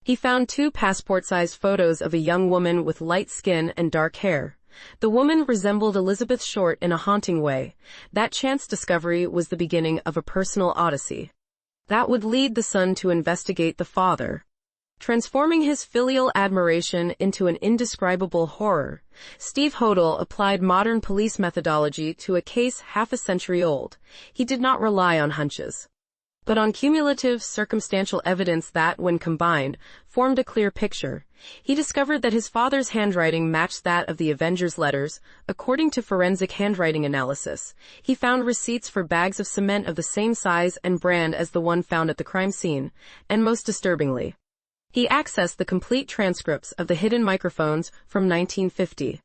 He found 2 passport-sized photos of a young woman with light skin and dark hair. The woman resembled Elizabeth Short in a haunting way. That chance discovery was the beginning of a personal odyssey that would lead the son to investigate the father, transforming his filial admiration into an indescribable horror. Steve Hodel applied modern police methodology to a case half a century old. He did not rely on hunches, but on cumulative circumstantial evidence that, when combined, formed a clear picture. He discovered that his father's handwriting matched that of the Avenger's letters. According to forensic handwriting analysis, he found receipts for bags of cement of the same size and brand as the one found at the crime scene, and most disturbingly, he accessed the complete transcripts of the hidden microphones from 1950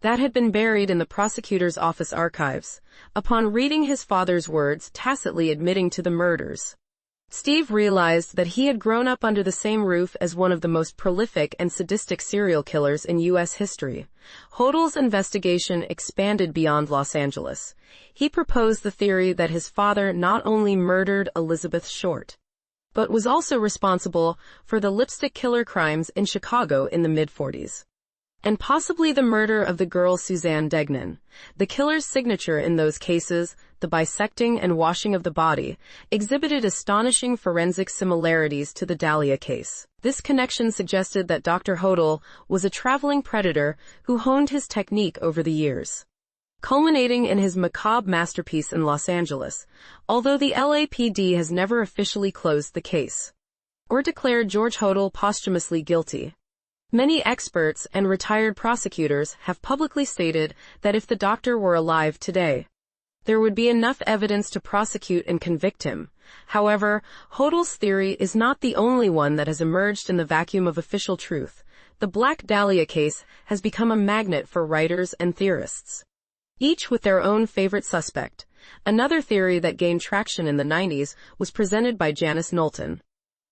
that had been buried in the prosecutor's office archives. Upon reading his father's words tacitly admitting to the murders, Steve realized that he had grown up under the same roof as one of the most prolific and sadistic serial killers in U.S. history. Hodel's investigation expanded beyond Los Angeles. He proposed the theory that his father not only murdered Elizabeth Short, but was also responsible for the lipstick killer crimes in Chicago in the mid-40s, and possibly the murder of the girl Suzanne Degnan. The killer's signature in those cases, the bisecting and washing of the body, exhibited astonishing forensic similarities to the Dahlia case. This connection suggested that Dr. Hodel was a traveling predator who honed his technique over the years, culminating in his macabre masterpiece in Los Angeles. Although the LAPD has never officially closed the case or declared George Hodel posthumously guilty, many experts and retired prosecutors have publicly stated that if the doctor were alive today, there would be enough evidence to prosecute and convict him. However, Hodel's theory is not the only one that has emerged in the vacuum of official truth. The Black Dahlia case has become a magnet for writers and theorists, each with their own favorite suspect. Another theory that gained traction in the 90s was presented by Janice Knowlton,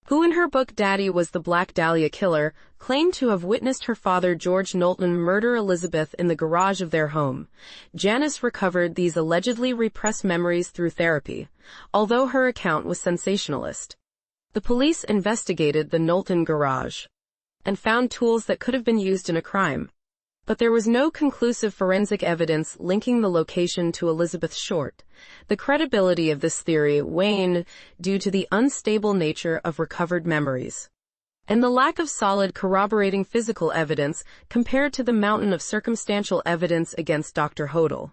who in her book Daddy Was the Black Dahlia Killer, claimed to have witnessed her father George Knowlton murder Elizabeth in the garage of their home. Janice recovered these allegedly repressed memories through therapy, although her account was sensationalist. The police investigated the Knowlton garage and found tools that could have been used in a crime, but there was no conclusive forensic evidence linking the location to Elizabeth Short. The credibility of this theory waned due to the unstable nature of recovered memories and the lack of solid corroborating physical evidence compared to the mountain of circumstantial evidence against Dr. Hodel.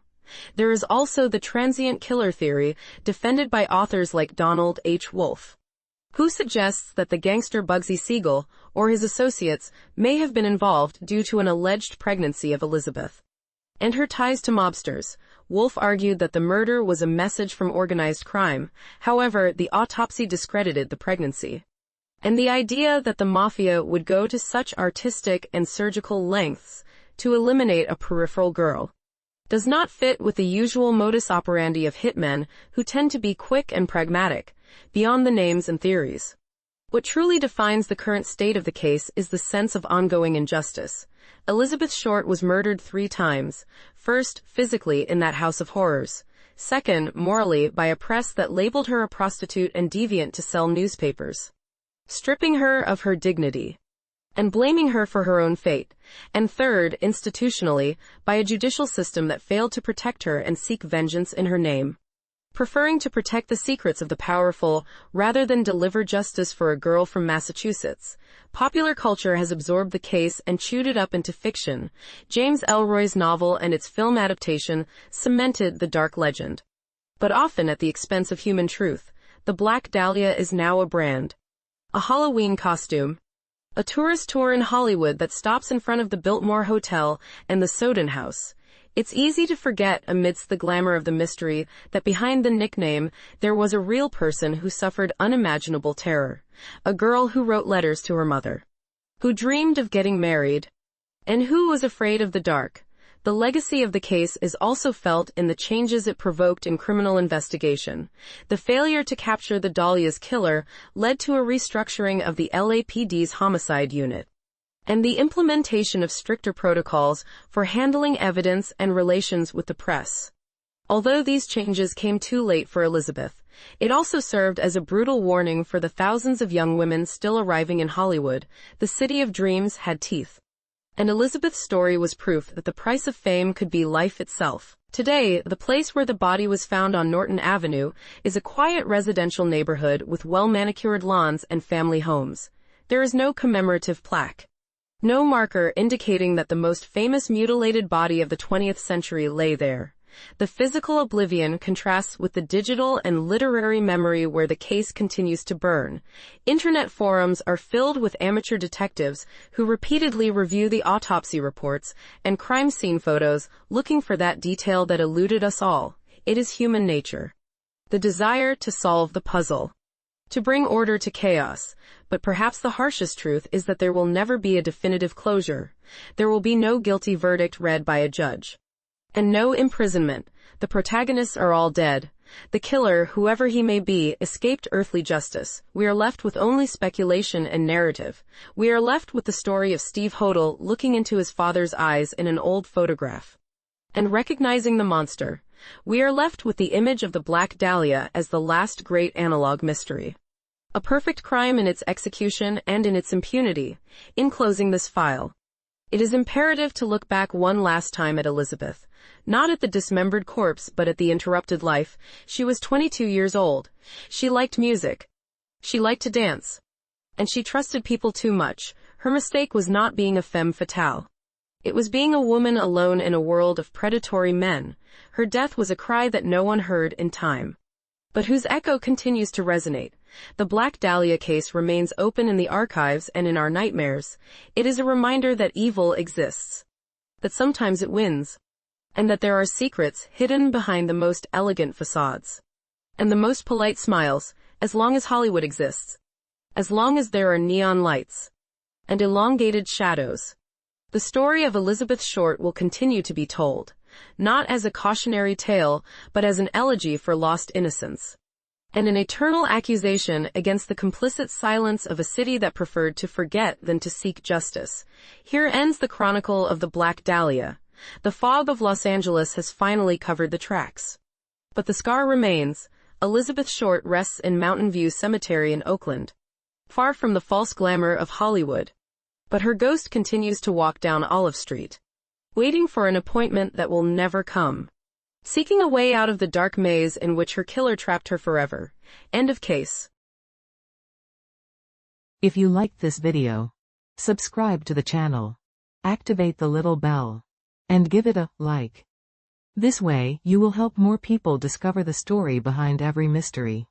There is also the transient killer theory, defended by authors like Donald H. Wolfe, who suggests that the gangster Bugsy Siegel or his associates may have been involved due to an alleged pregnancy of Elizabeth and her ties to mobsters. Wolfe argued that the murder was a message from organized crime. However, the autopsy discredited the pregnancy, and the idea that the mafia would go to such artistic and surgical lengths to eliminate a peripheral girl does not fit with the usual modus operandi of hitmen, who tend to be quick and pragmatic. Beyond the names and theories, what truly defines the current state of the case is the sense of ongoing injustice. Elizabeth Short was murdered 3 times. First, physically in that house of horrors. Second, morally, by a press that labeled her a prostitute and deviant to sell newspapers, stripping her of her dignity and blaming her for her own fate. And third, institutionally, by a judicial system that failed to protect her and seek vengeance in her name. preferring to protect the secrets of the powerful rather than deliver justice for a girl from Massachusetts. Popular culture has absorbed the case and chewed it up into fiction. James Ellroy's novel and its film adaptation cemented the dark legend. But often at the expense of human truth. The Black Dahlia is now a brand. A Halloween costume. A tourist tour in Hollywood that stops in front of the Biltmore Hotel and the Soden House. It's easy to forget, amidst the glamour of the mystery, that behind the nickname, there was a real person who suffered unimaginable terror. A girl who wrote letters to her mother. Who dreamed of getting married. And who was afraid of the dark. The legacy of the case is also felt in the changes it provoked in criminal investigation. The failure to capture the Dahlia's killer led to a restructuring of the LAPD's homicide unit. And the implementation of stricter protocols for handling evidence and relations with the press. Although these changes came too late for Elizabeth, it also served as a brutal warning for the thousands of young women still arriving in Hollywood. The city of dreams had teeth. And Elizabeth's story was proof that the price of fame could be life itself. Today, the place where the body was found on Norton Avenue is a quiet residential neighborhood with well-manicured lawns and family homes. There is no commemorative plaque. No marker indicating that the most famous mutilated body of the 20th century lay there. The physical oblivion contrasts with the digital and literary memory where the case continues to burn. Internet forums are filled with amateur detectives who repeatedly review the autopsy reports and crime scene photos, looking for that detail that eluded us all. It is human nature. The desire to solve the puzzle. To bring order to chaos. But perhaps the harshest truth is that there will never be a definitive closure. There will be no guilty verdict read by a judge. And no imprisonment. The protagonists are all dead. The killer, whoever he may be, escaped earthly justice. We are left with only speculation and narrative. We are left with the story of Steve Hodel looking into his father's eyes in an old photograph. And recognizing the monster. We are left with the image of the Black Dahlia as the last great analog mystery. A perfect crime in its execution and in its impunity. In closing this file, it is imperative to look back one last time at Elizabeth. Not at the dismembered corpse, but at the interrupted life. She was 22 years old. She liked music. She liked to dance. And she trusted people too much. Her mistake was not being a femme fatale. It was being a woman alone in a world of predatory men. Her death was a cry that no one heard in time, but whose echo continues to resonate. The Black Dahlia case remains open in the archives and in our nightmares. It is a reminder that evil exists, that sometimes it wins, and that there are secrets hidden behind the most elegant facades and the most polite smiles, as long as Hollywood exists, as long as there are neon lights and elongated shadows. The story of Elizabeth Short will continue to be told, not as a cautionary tale, but as an elegy for lost innocence, and an eternal accusation against the complicit silence of a city that preferred to forget than to seek justice. Here ends the chronicle of the Black Dahlia. The fog of Los Angeles has finally covered the tracks. But the scar remains. Elizabeth Short rests in Mountain View Cemetery in Oakland, far from the false glamour of Hollywood. But her ghost continues to walk down Olive Street, waiting for an appointment that will never come, seeking a way out of the dark maze in which her killer trapped her forever. End of case. If you liked this video, subscribe to the channel, activate the little bell, and give it a like. This way, you will help more people discover the story behind every mystery.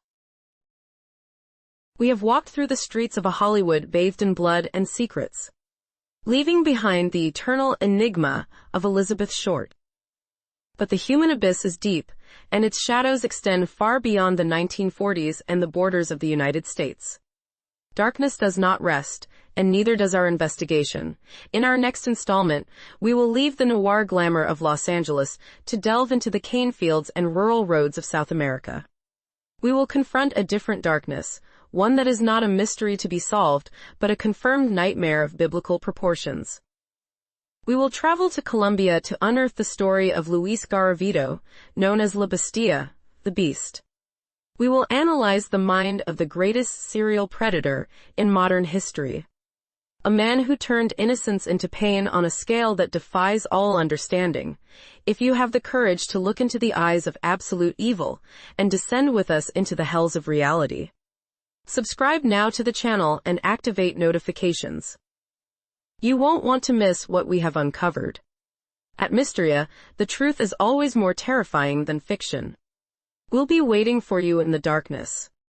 We have walked through the streets of a Hollywood bathed in blood and secrets, leaving behind the eternal enigma of Elizabeth Short. But the human abyss is deep, and its shadows extend far beyond the 1940s and the borders of the United States. Darkness does not rest, and neither does our investigation. In our next installment, we will leave the noir glamour of Los Angeles to delve into the cane fields and rural roads of South America. We will confront a different darkness, one that is not a mystery to be solved, but a confirmed nightmare of biblical proportions. We will travel to Colombia to unearth the story of Luis Garavito, known as La Bestia, the Beast. We will analyze the mind of the greatest serial predator in modern history. a man who turned innocence into pain on a scale that defies all understanding. If you have the courage to look into the eyes of absolute evil and descend with us into the hells of reality. Subscribe now to the channel and activate notifications. You won't want to miss what we have uncovered. At Mysteria, the truth is always more terrifying than fiction. We'll be waiting for you in the darkness.